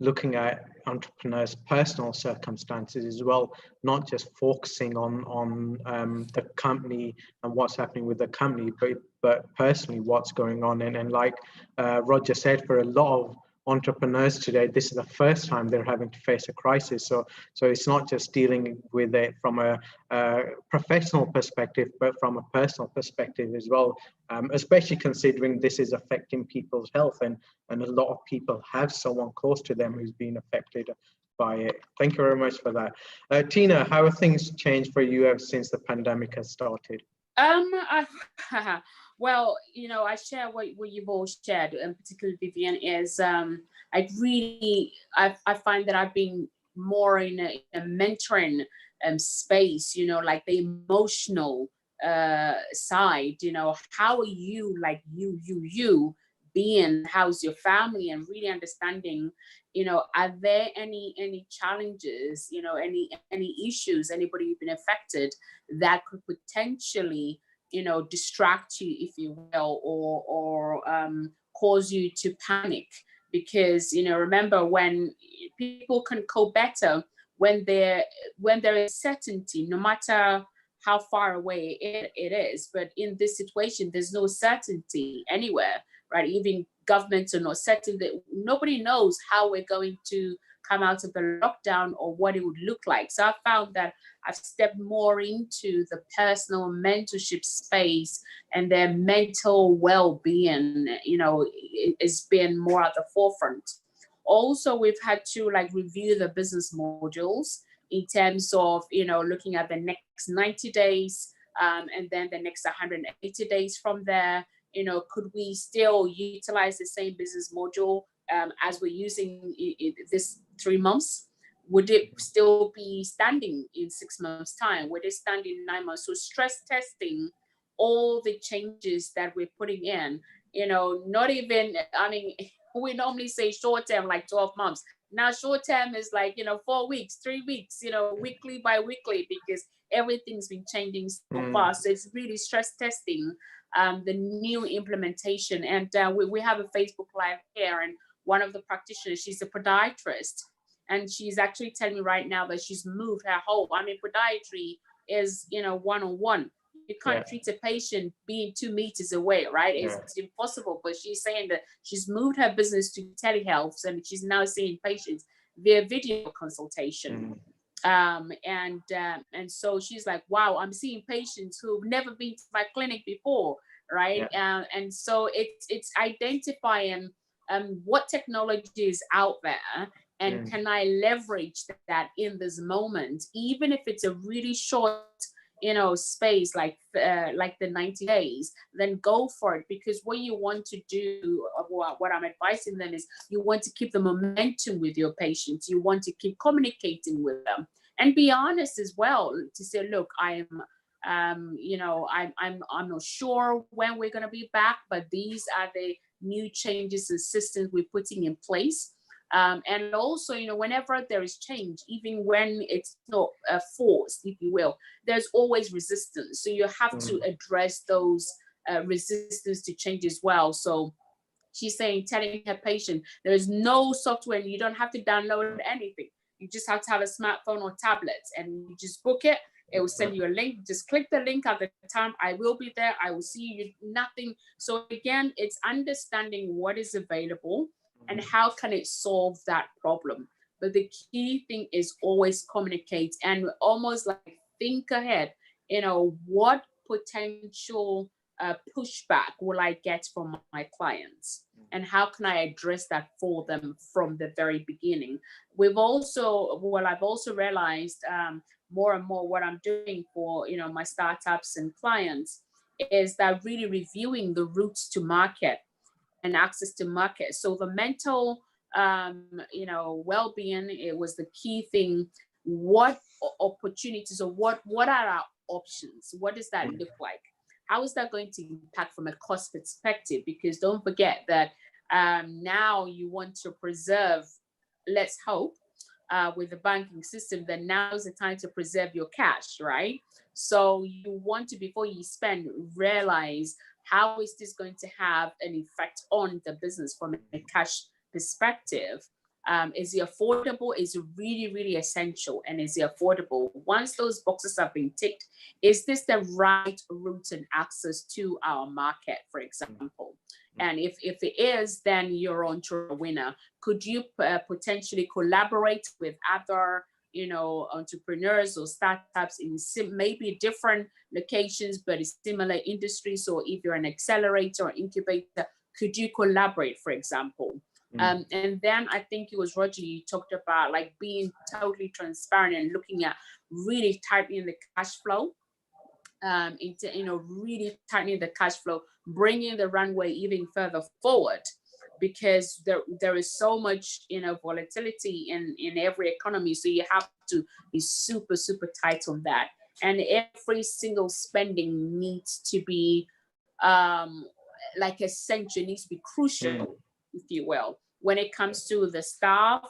looking at entrepreneurs' personal circumstances as well, not just focusing on the company and what's happening with the company, but personally what's going on. And like Roger said, for a lot of entrepreneurs today, this is the first time they're having to face a crisis. So it's not just dealing with it from a professional perspective, but from a personal perspective as well, especially considering this is affecting people's health, and a lot of people have someone close to them who's been affected by it. Thank you very much for that. Tina, how have things changed for you ever since the pandemic has started? Well, I share what you've all shared, and particularly Vivian, is I find that I've been more in a mentoring space, like the emotional side, how are you, like you being, how's your family, and really understanding, are there any challenges, any issues, anybody who's been affected that could potentially distract you, if you will, or cause you to panic. Because remember, when people can cope better when there is certainty, no matter how far away it is. But in this situation, there's no certainty anywhere, right? Even governments are not certain. That nobody knows how we're going to come out of the lockdown or what it would look like. So I found that I've stepped more into the personal mentorship space, and their mental well-being, it's been more at the forefront. Also, we've had to review the business modules in terms of, looking at the next 90 days, and then the next 180 days from there, could we still utilize the same business module as we're using this 3 months? Would it still be standing in 6 months' time? Would it stand in 9 months? So stress testing all the changes that we're putting in, not even, I mean, we normally say short term, like 12 months. Now short term is like, 4 weeks, 3 weeks, weekly by weekly, because everything's been changing so fast. So it's really stress testing the new implementation. And we have a Facebook Live here, and one of the practitioners, she's a podiatrist, and she's actually telling me right now that she's moved her whole, I mean, podiatry is, one-on-one. You can't treat a patient being 2 meters away, right? It's impossible. But she's saying that she's moved her business to telehealth, and she's now seeing patients via video consultation. And so she's like, wow, I'm seeing patients who've never been to my clinic before, right? And so it's identifying what technology is out there, and can I leverage that in this moment, even if it's a really short space, like the 90 days, then go for it. Because what you want to do, what I'm advising them is, you want to keep the momentum with your patients. You want to keep communicating with them, and be honest as well, to say, look, I'm not sure when we're going to be back, but these are the new changes and systems we're putting in place. And also, whenever there is change, even when it's not forced, if you will, there's always resistance. So you have to address those resistance to change as well. So she's telling her patient, there is no software, and you don't have to download anything. You just have to have a smartphone or tablet, and you just book it. It will send you a link. Just click the link at the time. I will be there. I will see you. Nothing. So again, it's understanding what is available and how can it solve that problem. But the key thing is always communicate, and almost like think ahead. What potential pushback will I get from my clients, and how can I address that for them from the very beginning? I've also realized more and more what I'm doing for my startups and clients is that really reviewing the routes to market and access to market. So the mental well-being, it was the key thing. What opportunities, or what are our options? What does that look like? How is that going to impact from a cost perspective? Because don't forget that now you want to preserve, let's hope, with the banking system, that now is the time to preserve your cash, right? So you want to, before you spend, realize how is this going to have an effect on the business from a cash perspective. Is it affordable? Is it really, really essential? And is it affordable? Once those boxes have been ticked, is this the right route and access to our market, for example? And if it is, then you're on to a winner. Could you potentially collaborate with other entrepreneurs or startups in maybe different locations, but it's similar industries? Or if you're an accelerator or incubator, could you collaborate, for example? And then I think it was Roger, you talked about like being totally transparent and looking at really tightening the cash flow, really tightening the cash flow, bringing the runway even further forward, because there is so much volatility in every economy. So you have to be super, super tight on that. And every single spending needs to be like essential, needs to be crucial, if you will. When it comes to the staff,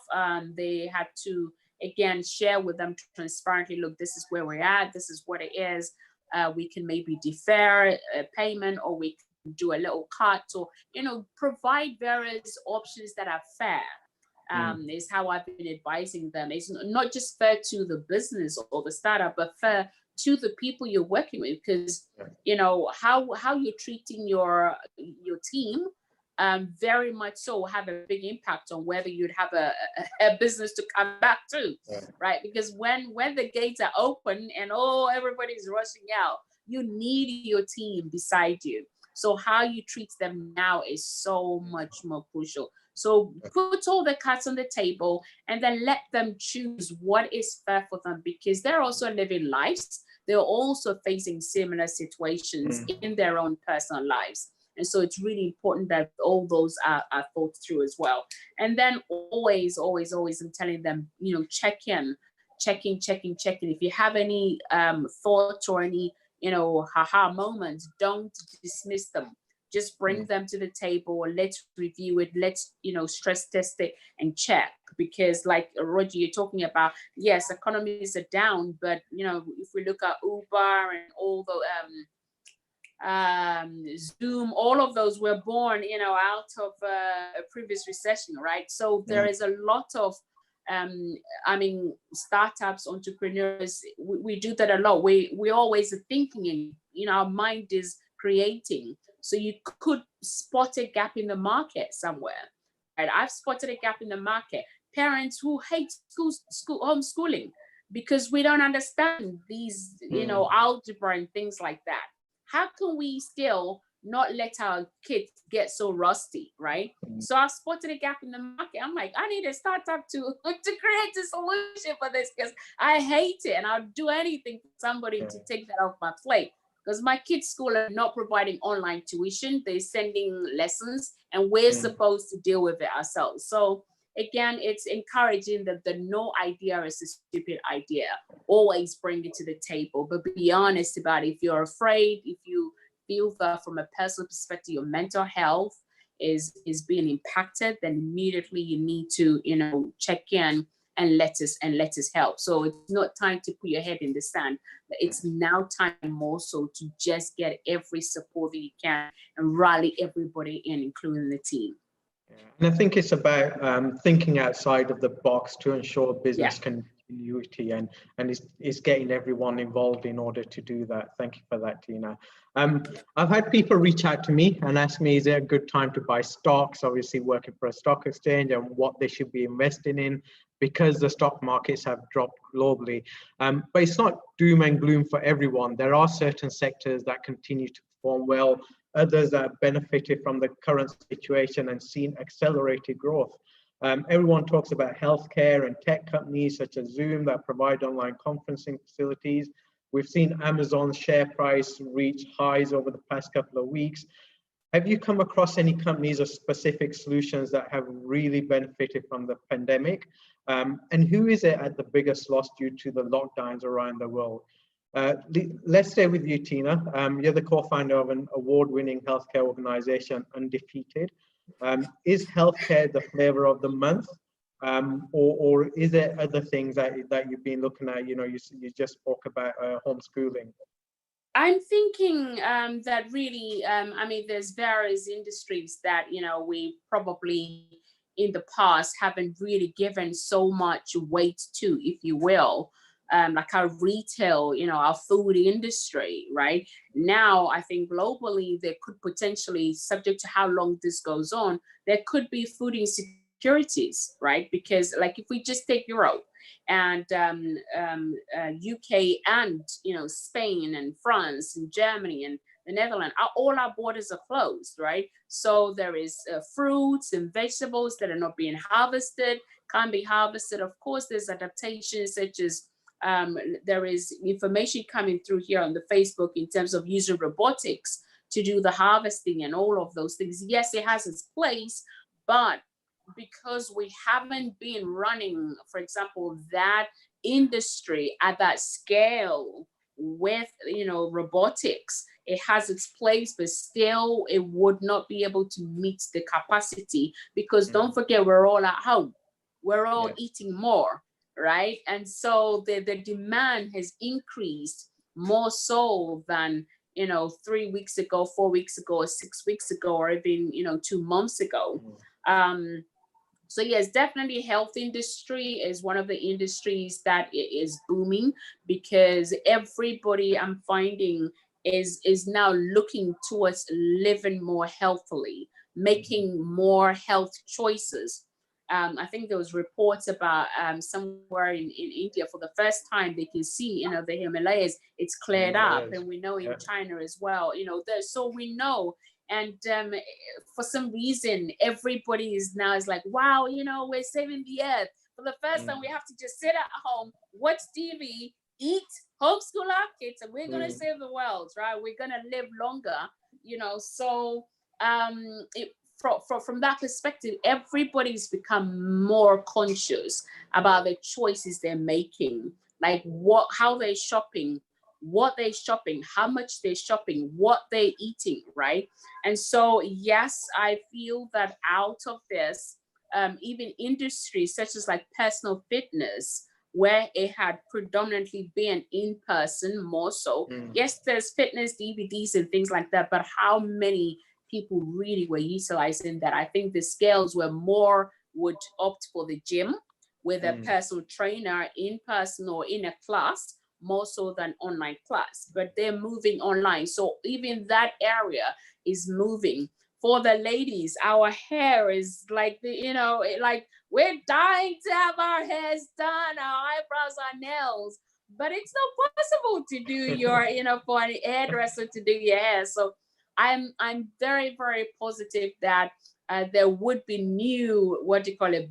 they had to, again, share with them transparently, look, this is where we're at, this is what it is. We can maybe defer payment, or we can do a little cut, or, provide various options that are fair. Is how I've been advising them. It's not just fair to the business or the startup, but fair to the people you're working with, because, how you're treating your team very much so have a big impact on whether you'd have a business to come back to, right? Because when the gates are open and everybody's rushing out, you need your team beside you. So how you treat them now is so much more crucial. So put all the cards on the table and then let them choose what is fair for them, because they're also living lives. they're also facing similar situations in their own personal lives. And so it's really important that all those are thought through as well. And then always, I'm telling them, checking. If you have any thoughts or any, haha moments, don't dismiss them. Just bring them to the table, or let's review it. Let's, stress test it and check. Because like Roger, you're talking about, yes, economies are down, but, if we look at Uber and all the Zoom, all of those were born, out of a previous recession, right? So there is a lot of, startups, entrepreneurs, we do that a lot. We always are thinking, our mind is creating. So you could spot a gap in the market somewhere, right? I've spotted a gap in the market. Parents who hate homeschooling because we don't understand these, algebra and things like that. How can we still not let our kids get so rusty, right? So I spotted a gap in the market. I'm like, I need a startup to create a solution for this because I hate it, and I'll do anything for somebody to take that off my plate. Because my kids' school are not providing online tuition, they're sending lessons, and we're supposed to deal with it ourselves. So again, it's encouraging that the no idea is a stupid idea. Always bring it to the table, but be honest about it. If you're afraid, if you feel that from a personal perspective, your mental health is being impacted, then immediately you need to, check in and let us help. So it's not time to put your head in the sand. It's now time more so to just get every support that you can and rally everybody in, including the team. Yeah. And I think it's about thinking outside of the box to ensure business continuity, and it's getting everyone involved in order to do that. Thank you for that, Tina. I've had people reach out to me and ask me, is it a good time to buy stocks? Obviously working for a stock exchange, and what they should be investing in, because the stock markets have dropped globally. But it's not doom and gloom for everyone. There are certain sectors that continue to perform well, others that benefited from the current situation and seen accelerated growth. Everyone talks about healthcare and tech companies such as Zoom that provide online conferencing facilities. We've seen Amazon's share price reach highs over the past couple of weeks. Have you come across any companies or specific solutions that have really benefited from the pandemic? And who is it at the biggest loss due to the lockdowns around the world? Let's stay with you, Tina. You're the co-founder of an award-winning healthcare organization, Undefeated. Is healthcare the flavor of the month? Or is there other things that you've been looking at? You just spoke about homeschooling. I'm thinking that really, there's various industries that, we probably in the past haven't really given so much weight to, if you will. Like our retail, our food industry, right? Now, I think globally, there could potentially, subject to how long this goes on, there could be food insecurities, right? Because like if we just take Europe and UK and, Spain and France and Germany and the Netherlands, all our borders are closed, right? So there is fruits and vegetables that are not being harvested, can't be harvested. Of course, there's adaptations such as there is information coming through here on the Facebook in terms of using robotics to do the harvesting and all of those things. Yes, it has its place, but because we haven't been running, for example, that industry at that scale with, robotics, it has its place, but still it would not be able to meet the capacity because don't forget, we're all at home. We're all eating more. Right. And so the demand has increased more so than, 3 weeks ago, 4 weeks ago, or 6 weeks ago, or even, 2 months ago. So yes, definitely health industry is one of the industries that is booming because everybody I'm finding is now looking towards living more healthily, making more health choices. I think there was reports about somewhere in India for the first time they can see, the Himalayas, it's cleared up, and we know in China as well, so we know. And for some reason, everybody is like, wow, we're saving the earth. For the first time, we have to just sit at home, watch TV, eat, homeschool our kids, and we're gonna save the world, right? We're gonna live longer, you know. So from that perspective, everybody's become more conscious about the choices they're making, like how they're shopping, what they're shopping, how much they're shopping, what they're eating, right? And so, yes, I feel that out of this, even industries such as like personal fitness, where it had predominantly been in person more so. Yes, there's fitness DVDs and things like that, but how many people really were utilizing that? I think the scales were more would opt for the gym with a personal trainer in person or in a class, more so than online class, but they're moving online. So even that area is moving. For the ladies, our hair is like, like we're dying to have our hairs done, our eyebrows, our nails, but it's not possible to do your, for an hairdresser to do your hair. So I'm very, very positive that there would be new,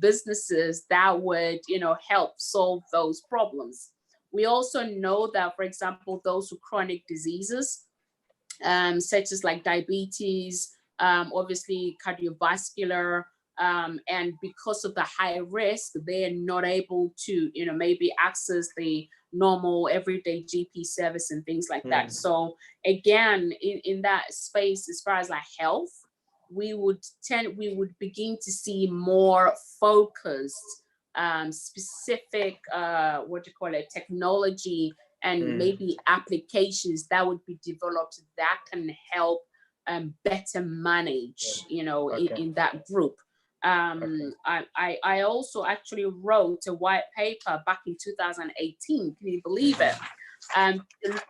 businesses that would, help solve those problems. We also know that, for example, those with chronic diseases, such as like diabetes, obviously cardiovascular, and because of the high risk, they're not able to, maybe access the normal everyday GP service and things like that. So again, in that space, as far as like health, we would begin to see more focused, specific, technology and maybe applications that would be developed that can help better manage, in that group. I also actually wrote a white paper back in 2018, can you believe it?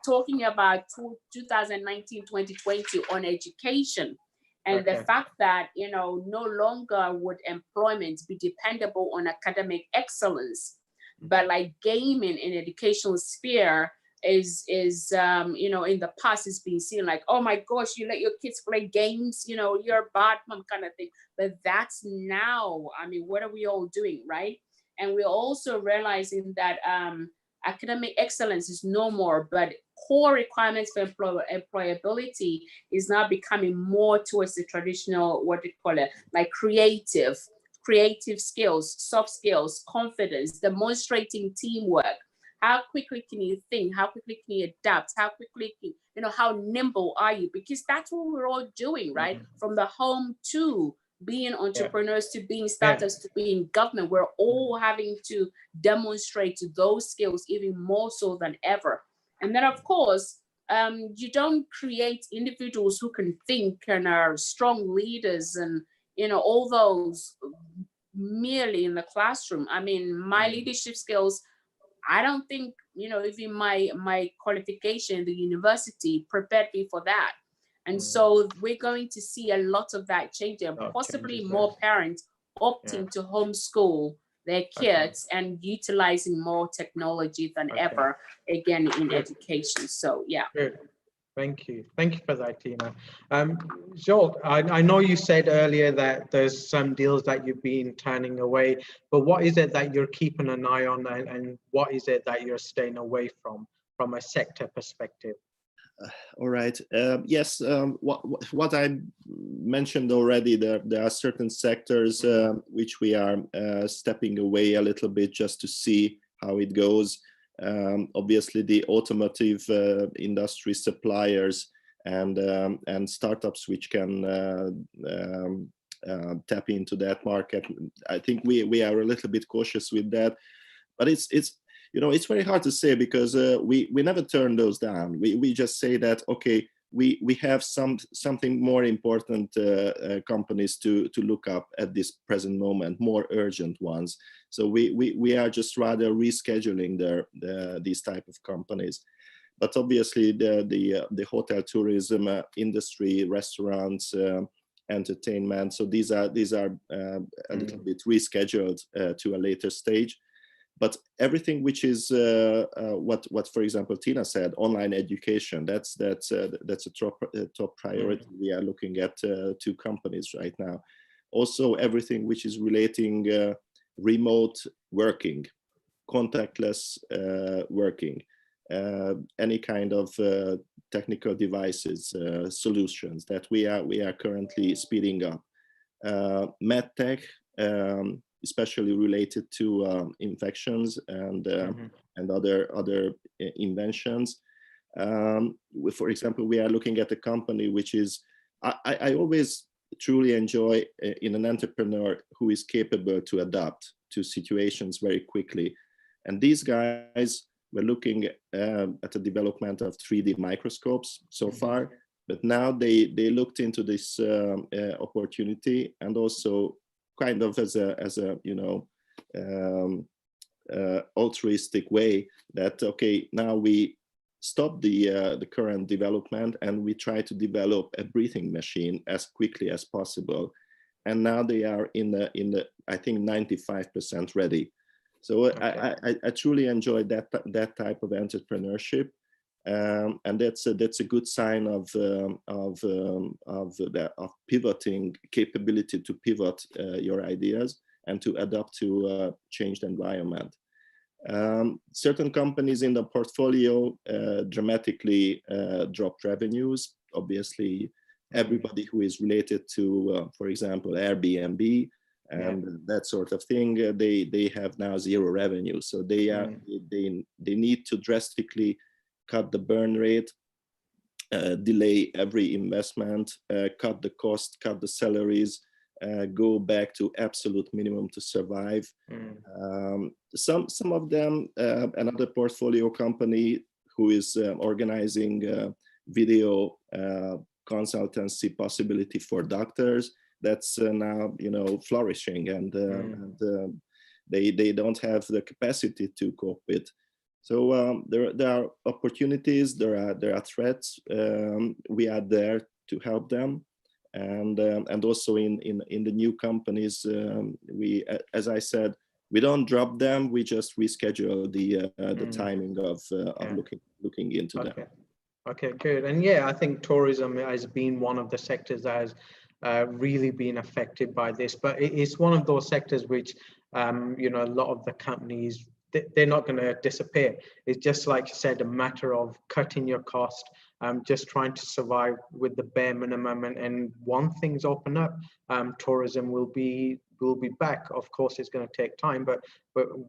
Talking about 2019-2020 on education. And the fact that, no longer would employment be dependable on academic excellence, but like gaming in educational sphere is in the past has been seen like, oh my gosh, you let your kids play games, you're a bad mom kind of thing. But that's now, what are we all doing, right? And we're also realizing that academic excellence is no more, but core requirements for employability is now becoming more towards the traditional, like creative skills, soft skills, confidence, demonstrating teamwork. How quickly can you think? How quickly can you adapt? How quickly can, how nimble are you? Because that's what we're all doing, right? From the home to being entrepreneurs, to being startups, to being government, we're all having to demonstrate those skills even more so than ever. And then, of course, you don't create individuals who can think and are strong leaders and, all those merely in the classroom. My leadership skills, I don't think, even my qualification in the university prepared me for that. And so we're going to see a lot of that changing, possibly more parents opting to homeschool their kids and utilizing more technology than ever, again, in education. So, yeah. Good. Thank you. Thank you for that, Tina. Joel, I know you said earlier that there's some deals that you've been turning away, but what is it that you're keeping an eye on, and what is it that you're staying away from a sector perspective? All right. Yes, what I mentioned already, there are certain sectors which we are stepping away a little bit just to see how it goes. Obviously, the automotive industry suppliers and startups which can tap into that market. I think we are a little bit cautious with that, but it's very hard to say because we never turn those down. We just say that, okay, we have something more important companies to look up at this present moment, more urgent ones. So we are just rather rescheduling these type of companies. But obviously the hotel tourism industry, restaurants, entertainment. So these are a little bit rescheduled to a later stage. But everything which is what, for example, Tina said, online education, that's a top priority. We are looking at 2 companies right now. Also, everything which is relating remote working, contactless working. any kind of technical devices solutions that we are currently speeding up. MedTech, especially related to infections and other inventions. For example, we are looking at a company which is, I always truly enjoy in an entrepreneur who is capable to adapt to situations very quickly. And these guys were looking at the development of 3D microscopes so far, but now they looked into this opportunity, and also kind of as a you know, altruistic way that, okay, now we stop the current development and we try to develop a breathing machine as quickly as possible. And now they are in the I think 95% ready. So okay. I truly enjoy that type of entrepreneurship, and that's a good sign of pivoting capability to pivot your ideas and to adapt to a changed environment. Certain companies in the portfolio dramatically dropped revenues. Obviously, everybody who is related to, for example, Airbnb and that sort of thing, they have now zero revenue. So they need to drastically cut the burn rate, delay every investment, cut the cost, cut the salaries, go back to absolute minimum to survive. Some of them, another portfolio company who is organizing video consultancy possibility for doctors, that's now, you know, flourishing, and they don't have the capacity to cope with. So there are opportunities, there are threats. We are there to help them. And also in the new companies, we, as I said, we don't drop them. We just reschedule the timing of looking into them. Okay, good. And yeah, I think tourism has been one of the sectors that has really been affected by this. But it's one of those sectors which, you know, a lot of the companies, they're not going to disappear. It's just, like you said, a matter of cutting your cost, just trying to survive with the bare minimum. And once things open up, tourism will be back. Of course, it's going to take time, but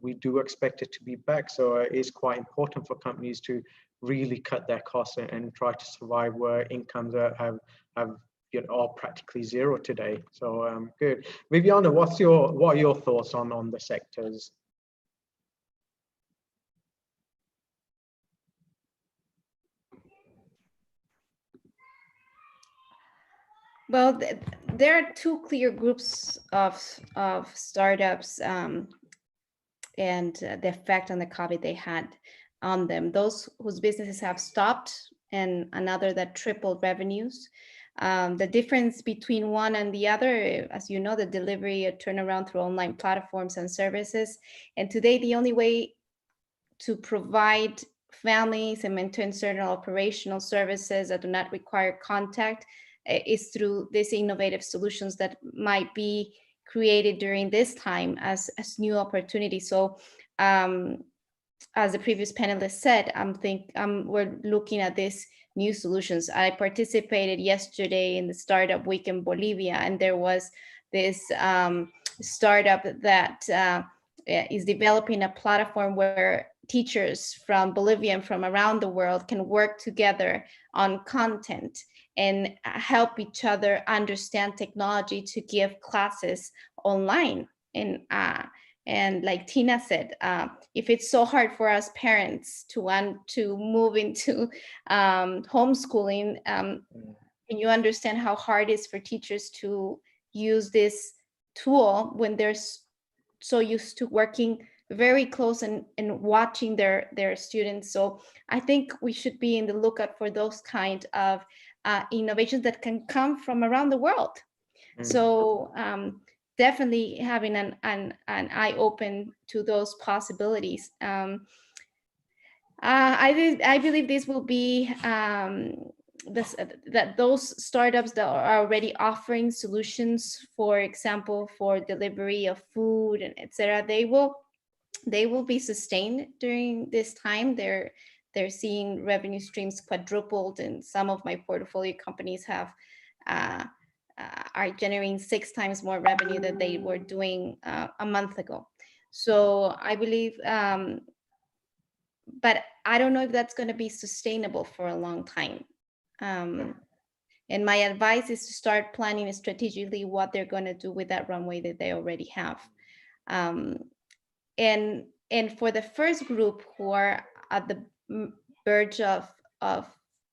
we do expect it to be back. So it's quite important for companies to really cut their costs and try to survive where incomes have you know, are practically zero today. So good. Viviana, what are your thoughts on the sectors? Well, there are two clear groups of startups and the effect on the COVID they had on them. Those whose businesses have stopped, and another that tripled revenues. The difference between one and the other, as you know, the delivery, a turnaround through online platforms and services. And today, the only way to provide families and maintain certain operational services that do not require contact is through these innovative solutions that might be created during this time as new opportunities. So as the previous panelist said, we're looking at these new solutions. I participated yesterday in the Startup Week in Bolivia, and there was this startup that is developing a platform where teachers from Bolivia and from around the world can work together on content and help each other understand technology to give classes online. And like Tina said, if it's so hard for us parents to want to move into homeschooling, and you understand how hard it is for teachers to use this tool when they're so used to working very close and watching their students. So I think we should be in the lookout for those kind of innovations that can come from around the world. So definitely having an eye open to those possibilities. I believe this will be that those startups that are already offering solutions, for example, for delivery of food and etc., they will be sustained during this time. they're seeing revenue streams quadrupled, and some of my portfolio companies have are generating 6 times more revenue than they were doing a month ago. So I believe, but I don't know if that's going to be sustainable for a long time. And my advice is to start planning strategically what they're going to do with that runway that they already have. And for the first group who are at the verge of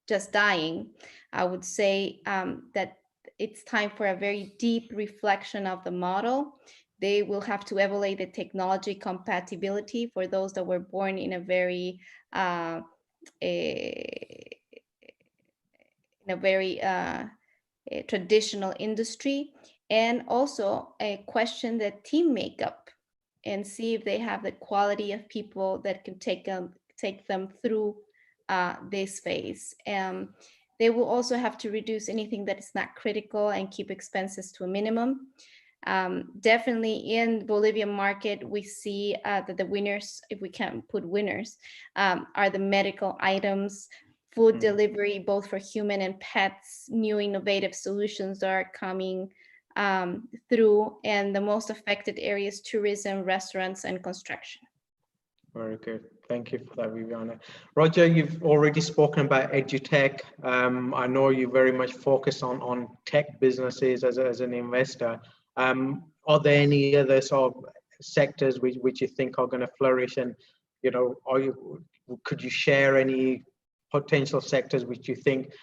just dying, I would say that it's time for a very deep reflection of the model. They will have to evaluate the technology compatibility for those that were born in a very traditional industry, and also question the team makeup and see if they have the quality of people that can take them through this phase. They will also have to reduce anything that is not critical and keep expenses to a minimum. Definitely in Bolivian market, we see that the winners, if we can put winners, are the medical items, food delivery, both for human and pets. New innovative solutions are coming through, and the most affected areas: tourism, restaurants, and construction. Very good. Thank you for that, Viviana. Roger, you've already spoken about edutech. I know you very much focus on tech businesses as an investor. Are there any other sort of sectors which you think are going to flourish? And, you know, could you share any potential sectors which you think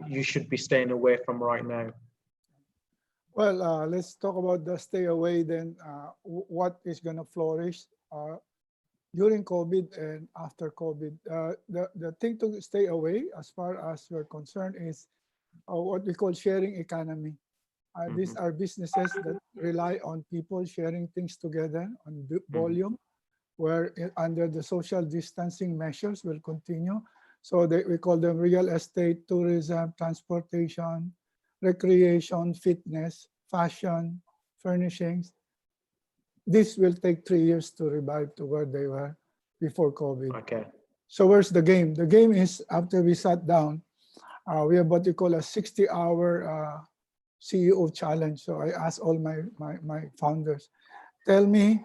you should be staying away from right now? Well, let's talk about the stay away then. What is going to flourish during COVID and after COVID? The thing to stay away as far as we're concerned is what we call sharing economy. These are businesses that rely on people sharing things together on volume, where under the social distancing measures will continue. So we call them real estate, tourism, transportation, recreation, fitness, fashion, furnishings. This will take 3 years to revive to where they were before COVID. Okay. So where's the game? The game is after we sat down, we have what we call a 60-hour CEO challenge. So I asked all my founders, tell me,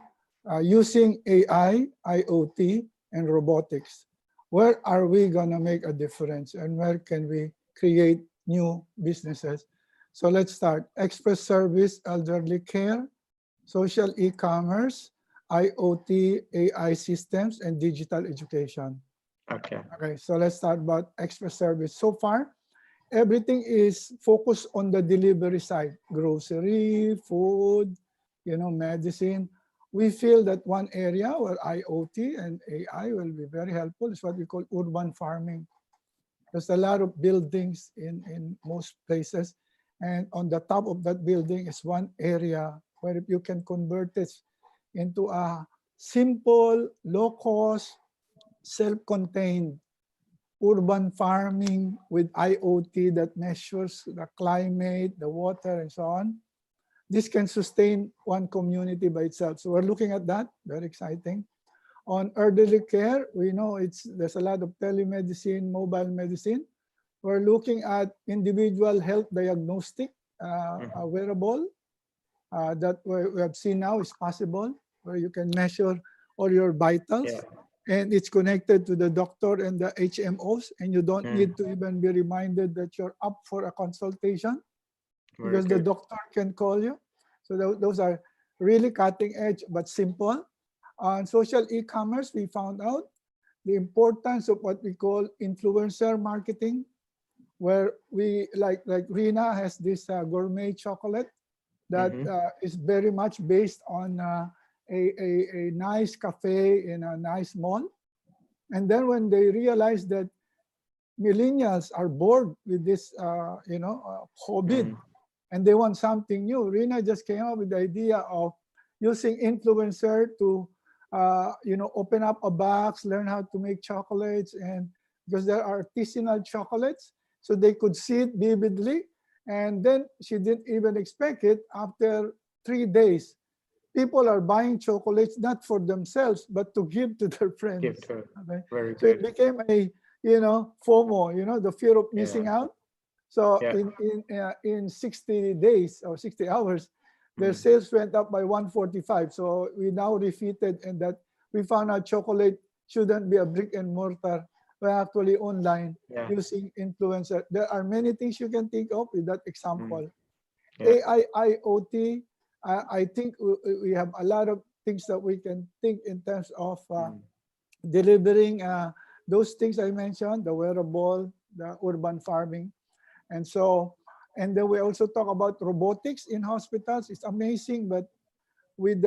using AI, IoT, and robotics, where are we gonna make a difference and where can we create new businesses? So let's start. Express service, elderly care, social e-commerce, IoT, AI systems, and digital education. Okay. Okay, so let's start about express service. So far, everything is focused on the delivery side, grocery, food, medicine. We feel that one area where IoT and AI will be very helpful is what we call urban farming. There's a lot of buildings in most places, and on the top of that building is one area where if you can convert this into a simple, low-cost, self-contained urban farming with IoT that measures the climate, the water, and so on. This can sustain one community by itself. So we're looking at that, very exciting. On elderly care, we know there's a lot of telemedicine, mobile medicine. We're looking at individual health diagnostic, a wearable that we have seen now is possible, where you can measure all your vitals. Yeah. And it's connected to the doctor and the HMOs, and you don't need to even be reminded that you're up for a consultation because the doctor can call you. So those are really cutting edge, but simple. On social e-commerce, we found out the importance of what we call influencer marketing, where we like Rina has this gourmet chocolate that is very much based on a nice cafe in a nice mall. And then when they realize that millennials are bored with this, COVID, and they want something new, Rina just came up with the idea of using influencer to, open up a box, learn how to make chocolates, and because there are artisanal chocolates, so they could see it vividly. And then she didn't even expect it. After 3 days, people are buying chocolates not for themselves, but to give to their friends. Give to it. Okay? Very So it good. became a, FOMO, the fear of missing out. So Yeah. in 60 days or 60 hours, their sales went up by 145. So we now refitted, and that we found out chocolate shouldn't be a brick and mortar, but actually online using influencer. There are many things you can think of with that example. AI, IoT, I think we have a lot of things that we can think in terms of delivering those things I mentioned, the wearable, the urban farming. And so, and then we also talk about robotics in hospitals. It's amazing, but with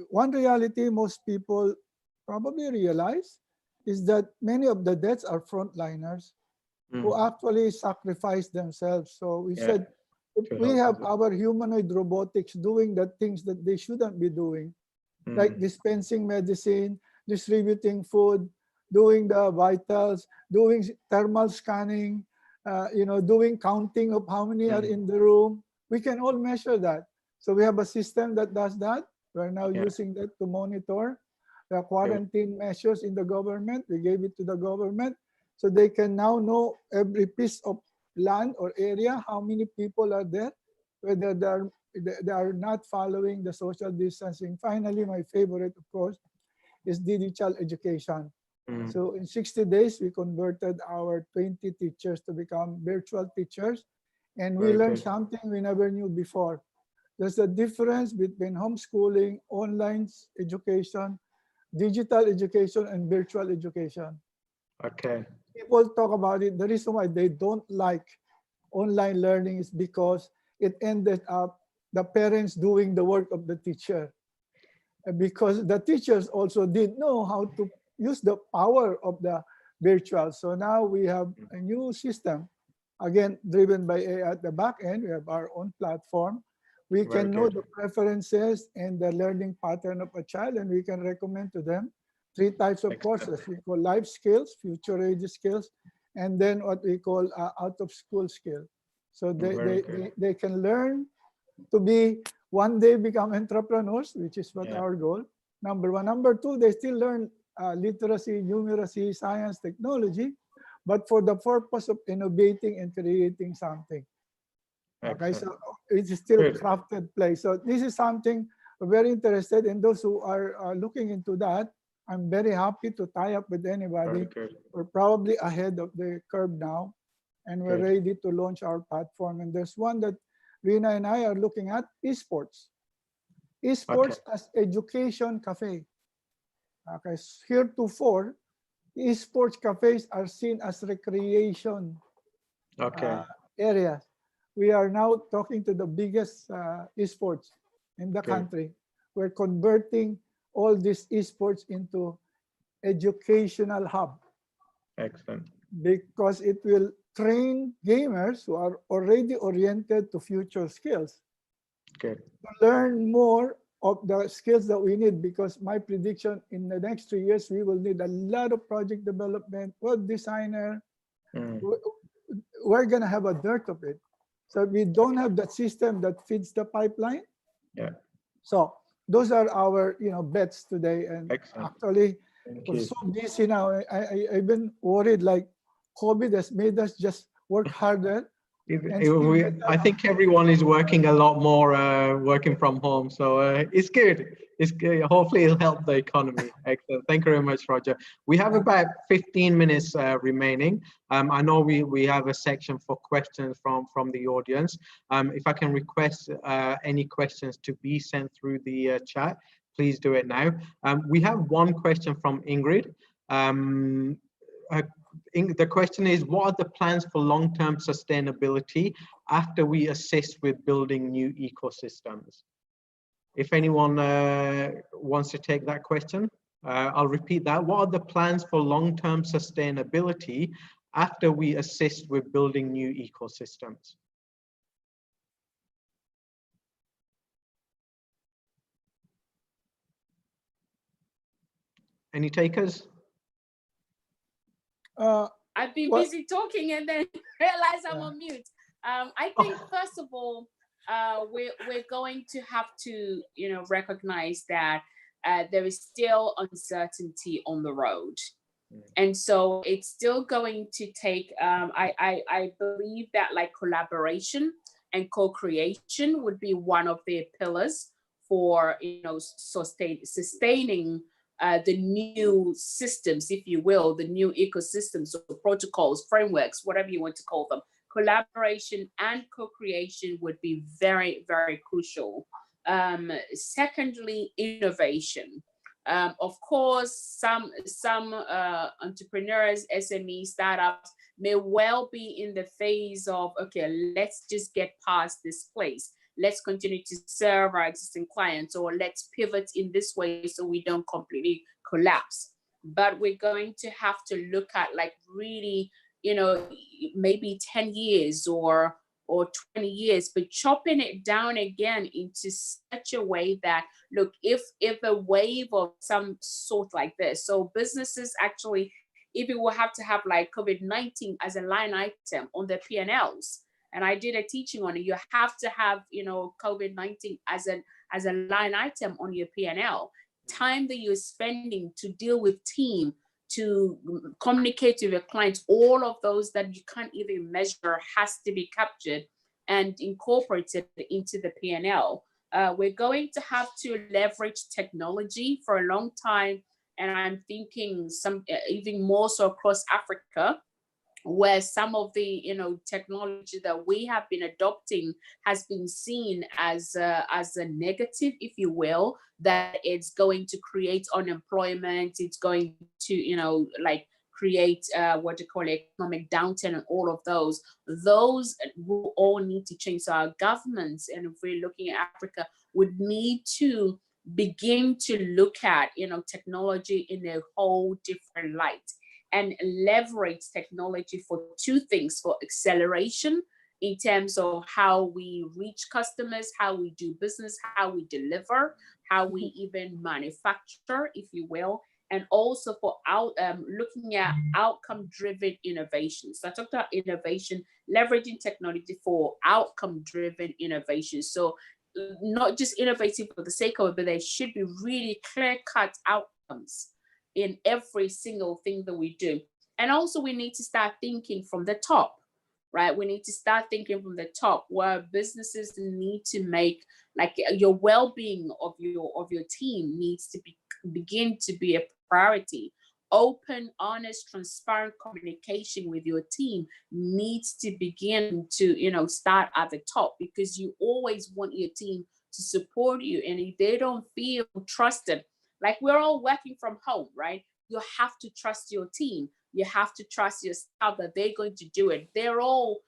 one reality most people probably realize is that many of the deaths are frontliners who actually sacrifice themselves. So we said, if we have our humanoid robotics doing the things that they shouldn't be doing, like dispensing medicine, distributing food, doing the vitals, doing thermal scanning, doing counting of how many are in the room. We can all measure that. So we have a system that does that. We're now using that to monitor the quarantine measures in the government. We gave it to the government so they can now know every piece of land or area, how many people are there, whether they are not following the social distancing. Finally, my favorite, of course, is digital education. So in 60 days, we converted our 20 teachers to become virtual teachers. And we learned something we never knew before. There's a difference between homeschooling, online education, digital education, and virtual education. Okay. People talk about it. The reason why they don't like online learning is because it ended up the parents doing the work of the teacher. Because the teachers also didn't know how to use the power of the virtual. So now we have a new system, again, driven by AI at the back end. We have our own platform. We can know the preferences and the learning pattern of a child, and we can recommend to them 3 types of courses. We call life skills, future ready skills, and then what we call out of school skill. So they can learn to be one day become entrepreneurs, which is what our goal. Number 1. Number 2, they still learn literacy, numeracy, science, technology, but for the purpose of innovating and creating something. Okay, so it's still crafted play. So this is something we're very interested in. Those who are looking into that, I'm very happy to tie up with anybody. We're probably ahead of the curve now, and we're ready to launch our platform. And there's one that Rina and I are looking at, esports. Esports as education cafe. Okay, heretofore, esports cafes are seen as recreation areas. We are now talking to the biggest esports in the country. We're converting all these esports into educational hub. Excellent. Because it will train gamers who are already oriented to future skills to learn more of the skills that we need, because my prediction in the next 3 years, we will need a lot of project development, web designer. We're going to have a dearth of it. So we don't have that system that feeds the pipeline. So those are our bets today. And actually, we're so busy now. I've been worried, like COVID has made us just work harder. I think everyone is working a lot more, working from home. So it's good. It's good. Hopefully it'll help the economy. Excellent. Thank you very much, Roger. We have about 15 minutes remaining. I know we have a section for questions from the audience. If I can request any questions to be sent through the chat, please do it now. We have one question from Ingrid. The question is, what are the plans for long-term sustainability after we assist with building new ecosystems? If anyone wants to take that question, I'll repeat that. What are the plans for long-term sustainability after we assist with building new ecosystems? Any takers? I've been busy talking and then realize I'm on mute. I think, first of all, we're going to have to, recognize that there is still uncertainty on the road. And so it's still going to take, I believe that like collaboration and co-creation would be one of the pillars for, sustaining the new systems, if you will, the new ecosystems or protocols, frameworks, whatever you want to call them. Collaboration and co-creation would be very, very crucial. Secondly, innovation. Of course, some entrepreneurs, SME startups may well be in the phase of, okay, let's just get past this place. Let's continue to serve our existing clients, or let's pivot in this way so we don't completely collapse. But we're going to have to look at like really, maybe 10 years or 20 years, but chopping it down again into such a way that, look, if a wave of some sort like this, so businesses actually, if you will have to have like COVID-19 as a line item on their P&Ls, and I did a teaching on it, you have to have, COVID-19 as a line item on your P&L. Time that you're spending to deal with team, to communicate with your clients, all of those that you can't even measure has to be captured and incorporated into the P&L. We're going to have to leverage technology for a long time. And I'm thinking even more so across Africa, where some of the technology that we have been adopting has been seen as a negative, if you will, that it's going to create unemployment, it's going to create economic downturn, and all of those will all need to change. So our governments, and if we're looking at Africa, would need to begin to look at technology in a whole different light, and leverage technology for two things: for acceleration in terms of how we reach customers, how we do business, how we deliver, how we even manufacture, if you will, and also for looking at outcome-driven innovation. So I talked about innovation, leveraging technology for outcome-driven innovation. So not just innovating for the sake of it, but there should be really clear-cut outcomes in every single thing that we do. And also we need to start thinking from the top, right? We need to start thinking from the top, where businesses need to make, like, your well-being of your team needs to begin to be a priority. Open, honest, transparent communication with your team needs to begin to, start at the top, because you always want your team to support you. And if they don't feel trusted, like, we're all working from home, right? You have to trust your team. You have to trust your staff that they're going to do it. They're all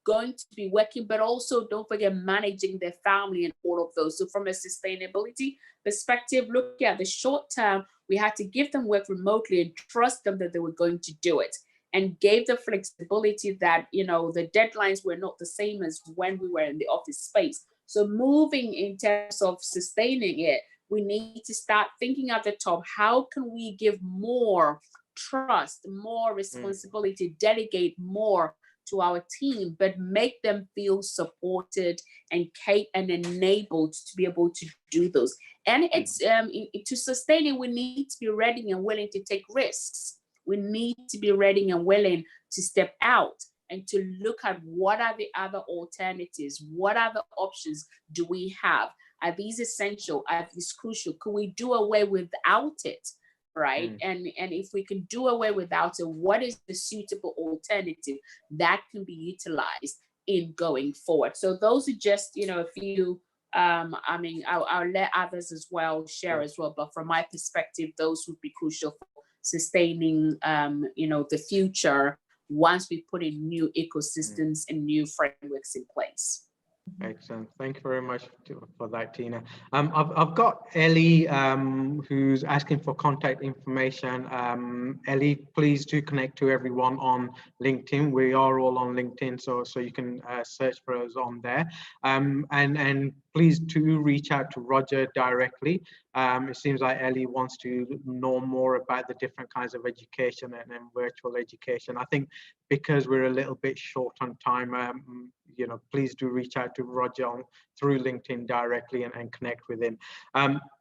going to be working, but also don't forget managing their family and all of those. So from a sustainability perspective, look at the short term, we had to give them work remotely and trust them that they were going to do it, and gave the flexibility that, the deadlines were not the same as when we were in the office space. So moving in terms of sustaining it, we need to start thinking at the top, how can we give more trust, more responsibility, delegate more to our team, but make them feel supported and enabled to be able to do those. And it's to sustain it, we need to be ready and willing to take risks. We need to be ready and willing to step out and to look at what are the other alternatives, what other options do we have? Are these essential? Are these crucial? Could we do away without it? Right. And if we can do away without it, what is the suitable alternative that can be utilized in going forward? So those are just, a few, I'll let others as well share as well. But from my perspective, those would be crucial for sustaining, the future once we put in new ecosystems and new frameworks in place. Excellent. Thank you very much for that, Tina. I've got Ellie, who's asking for contact information. Ellie, please do connect to everyone on LinkedIn. We are all on LinkedIn, so you can search for us on there. And please do reach out to Roger directly. It seems like Ellie wants to know more about the different kinds of education and virtual education. I think because we're a little bit short on time, you know, please do reach out to Roger through LinkedIn directly and connect with him.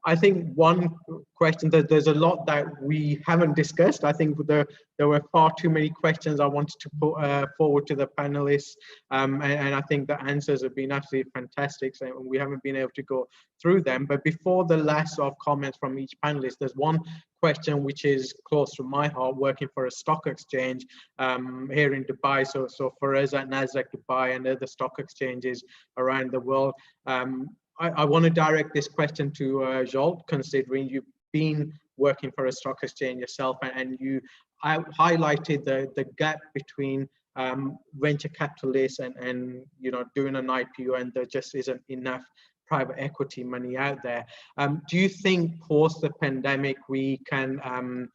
I think one question, that there's a lot that we haven't discussed. I think there were far too many questions I wanted to put forward to the panelists, and I think the answers have been absolutely fantastic, so we haven't been able to go through them. But before the last of comments from each panelist, there's one question which is close to my heart, working for a stock exchange here in Dubai. So for us at Nasdaq Dubai and other stock exchanges around the world, I want to direct this question to Joel, considering you've been working for a stock exchange yourself, and you highlighted the gap between venture capitalists and you know, doing an IPO, and there just isn't enough private equity money out there. Do you think post the pandemic we can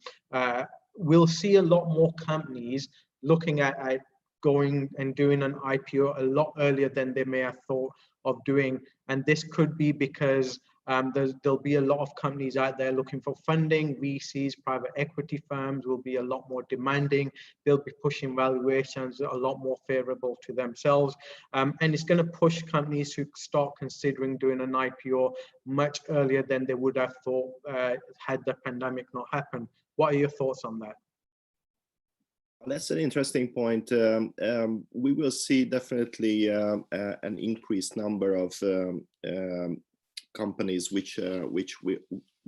we'll see a lot more companies looking at going and doing an IPO a lot earlier than they may have thought of doing? And this could be because there'll be a lot of companies out there looking for funding. VCs, private equity firms will be a lot more demanding. They'll be pushing valuations a lot more favorable to themselves. And it's going to push companies to start considering doing an IPO much earlier than they would have thought had the pandemic not happened. What are your thoughts on that? That's an interesting point. We will see definitely an increased number of companies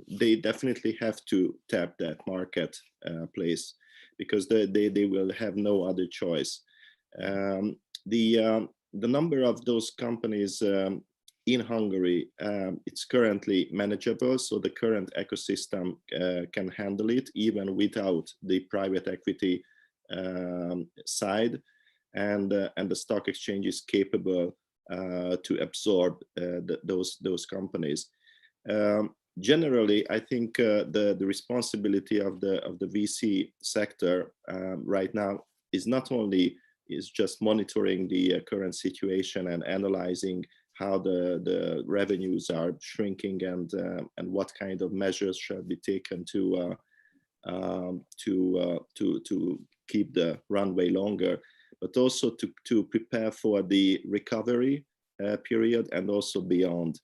they definitely have to tap that market place, because they will have no other choice. The number of those companies in Hungary, it's currently manageable, so the current ecosystem can handle it even without the private equity side, and the stock exchange is capable to absorb those companies. Generally, I think the responsibility of the VC sector right now is not only just monitoring the current situation and analyzing how the revenues are shrinking and what kind of measures should be taken to keep the runway longer, but also to prepare for the recovery period and also beyond.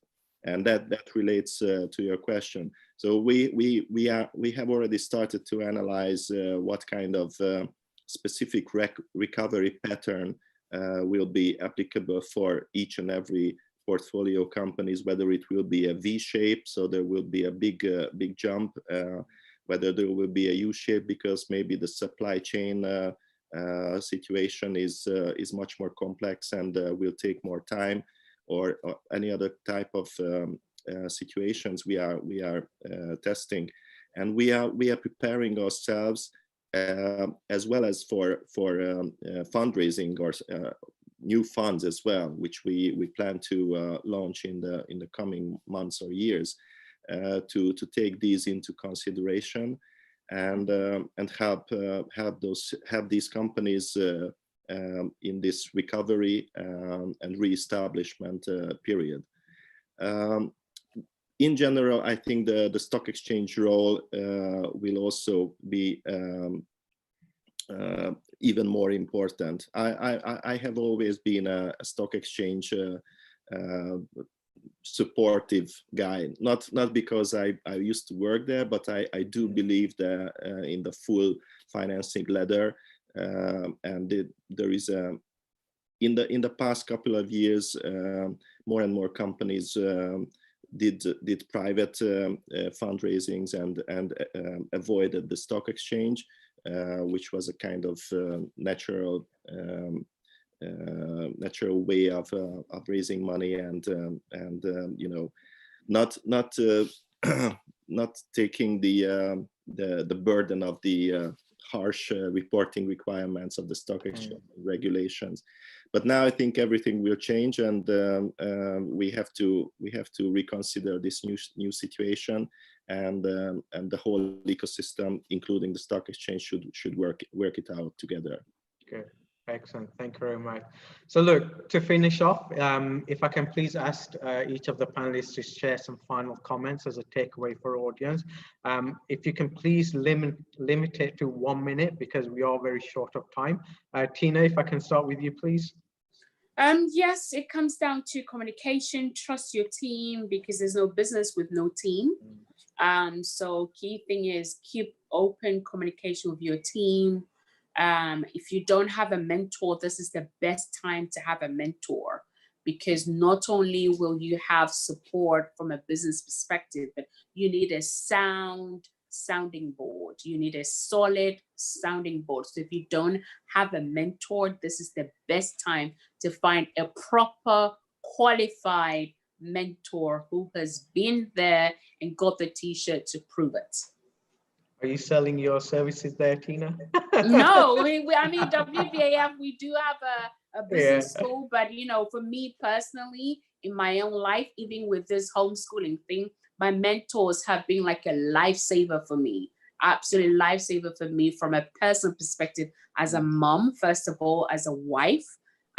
And that relates to your question. So we have already started to analyze what kind of specific recovery pattern will be applicable for each and every portfolio companies, whether it will be a V shape, so there will be a big jump, whether there will be a U shape because maybe the supply chain situation is much more complex and will take more time, or any other type of situations we are testing, and we are preparing ourselves as well as for fundraising or new funds as well, which we plan to launch in the coming months or years, to take these into consideration and help these companies in this recovery and reestablishment period. In general, I think the stock exchange role will also be even more important. I have always been a stock exchange supportive guy, not because I used to work there, but I do believe that in the full financing ladder, and there is in the past couple of years more and more companies did private fundraisings and avoided the stock exchange, which was a kind of natural way of raising money and you know, not taking the burden of the harsh reporting requirements of the stock exchange regulations. But now I think everything will change, and we have to reconsider this new situation, and the whole ecosystem, including the stock exchange, should work it out together. Okay. Excellent. Thank you very much. So look, to finish off, if I can please ask each of the panelists to share some final comments as a takeaway for audience. If you can please limit it to 1 minute because we are very short of time. Tina, if I can start with you, please. Yes, it comes down to communication, trust your team, because there's no business with no team. So key thing is keep open communication with your team. If you don't have a mentor, this is the best time to have a mentor, because not only will you have support from a business perspective, but you need a sounding board. You need a solid sounding board. So if you don't have a mentor, this is the best time to find a proper qualified mentor who has been there and got the t-shirt to prove it. Are you selling your services there, Tina? No, I mean, WBAF, we do have a business school, but you know, for me personally, in my own life, even with this homeschooling thing, my mentors have been like a lifesaver for me, absolute lifesaver for me from a personal perspective, as a mom, first of all, as a wife.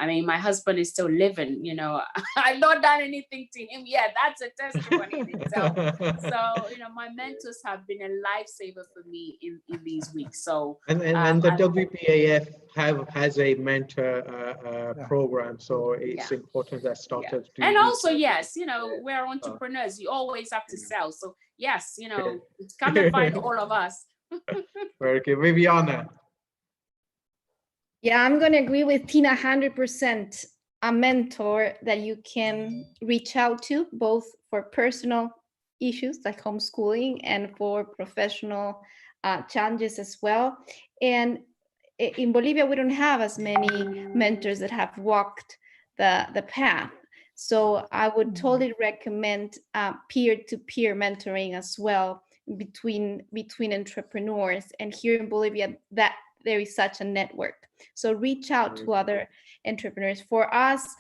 I mean, my husband is still living, you know, I've not done anything to him yet. That's a testimony in itself. So, you know, my mentors have been a lifesaver for me in these weeks. So, and the WBAF has a mentor program, so it's important that startups do. And also, yes, you know, we're entrepreneurs. You always have to sell. So, yes, you know, come and find all of us. Very good. Viviana. Yeah, I'm going to agree with Tina 100%. A mentor that you can reach out to, both for personal issues like homeschooling and for professional challenges as well. And in Bolivia, we don't have as many mentors that have walked the path. So I would totally recommend peer-to-peer mentoring as well between entrepreneurs. And here in Bolivia, that there is such a network. So reach out to other entrepreneurs. For us,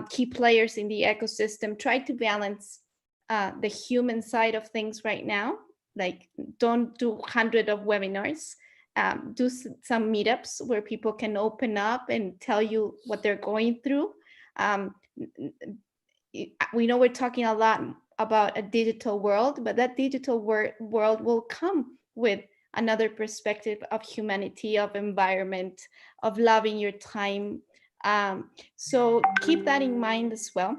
key players in the ecosystem, try to balance the human side of things right now. Like, don't do 100 of webinars. Do some meetups where people can open up and tell you what they're going through. We know we're talking a lot about a digital world, but that digital world will come with another perspective of humanity, of environment, of loving your time. So keep that in mind as well.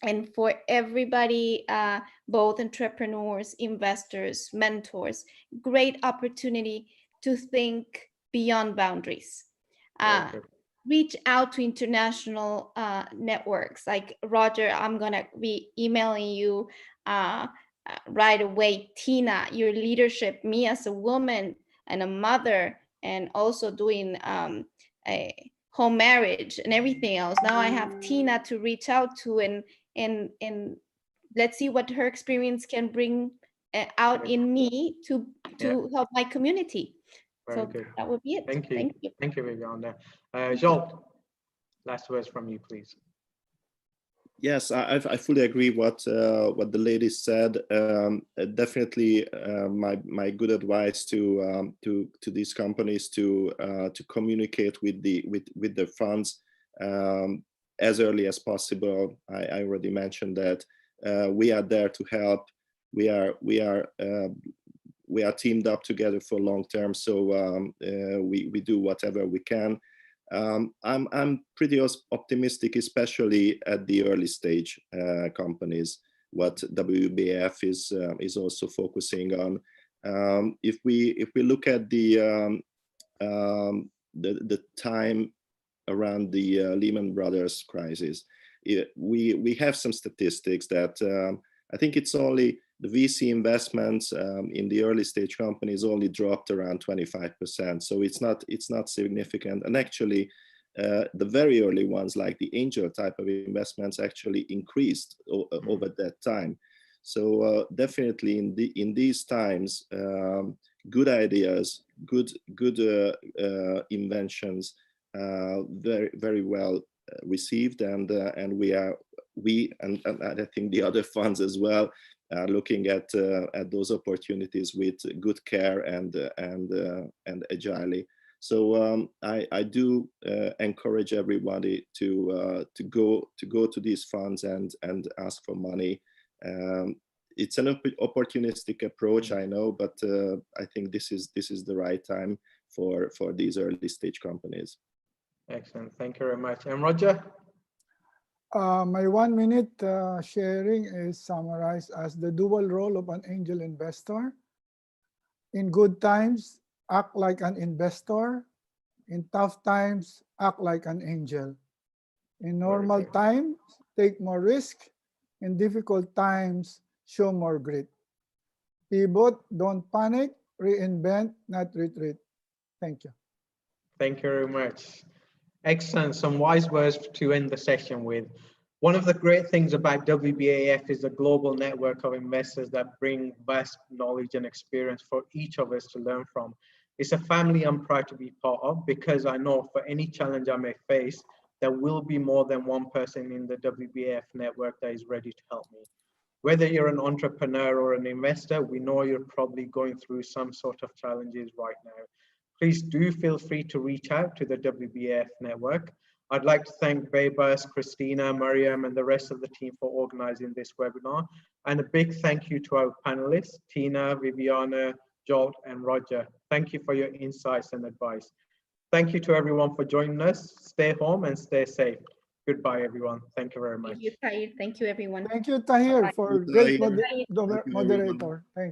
And for everybody, both entrepreneurs, investors, mentors, great opportunity to think beyond boundaries. Reach out to international networks. Like Roger, I'm gonna be emailing you right away. Tina, your leadership, me as a woman and a mother, and also doing a home marriage and everything else. Now I have Tina to reach out to, and let's see what her experience can bring out in me to help my community. Very so good. That would be it. Thank you. Thank you. Thank you, Viviana. Joel, last words from you, please. Yes, I fully agree what the ladies said. Definitely, my good advice to these companies to communicate with the funds as early as possible. I already mentioned that we are there to help. We are teamed up together for long term, so we do whatever we can. I'm pretty optimistic, especially at the early stage companies. What WBAF is also focusing on. If we look at the time around the Lehman Brothers crisis, we have some statistics that I think it's only the VC investments in the early stage companies only dropped around 25%. So it's not significant. And actually, the very early ones, like the angel type of investments, actually increased over that time. So definitely in these times, good ideas, good inventions, very very well received, and we and I think the other funds as well are looking at those opportunities with good care and agilely. So I do encourage everybody to go to these funds and ask for money. It's an opportunistic approach, I know, but I think this is the right time for these early stage companies. Excellent, thank you very much. And Roger? My 1 minute sharing is summarized as the dual role of an angel investor. In good times, act like an investor. In tough times, act like an angel. In normal times, take more risk. In difficult times, show more grit. Pivot, don't panic, reinvent, not retreat. Thank you. Thank you very much. Excellent, some wise words to end the session with. One of the great things about WBAF is the global network of investors that bring vast knowledge and experience for each of us to learn from. It's a family I'm proud to be part of, because I know for any challenge I may face, there will be more than one person in the WBAF network that is ready to help me. Whether you're an entrepreneur or an investor, we know you're probably going through some sort of challenges right now. Please do feel free to reach out to the WBAF network. I'd like to thank Baybus, Christina, Mariam, and the rest of the team for organizing this webinar. And a big thank you to our panelists, Tina, Viviana, Jolt, and Roger. Thank you for your insights and advice. Thank you to everyone for joining us. Stay home and stay safe. Goodbye, everyone. Thank you very much. Thank you, Tahir. Thank you, everyone. Thank you, Tahir, for Thank you, great Tahir. moderator. Thank you.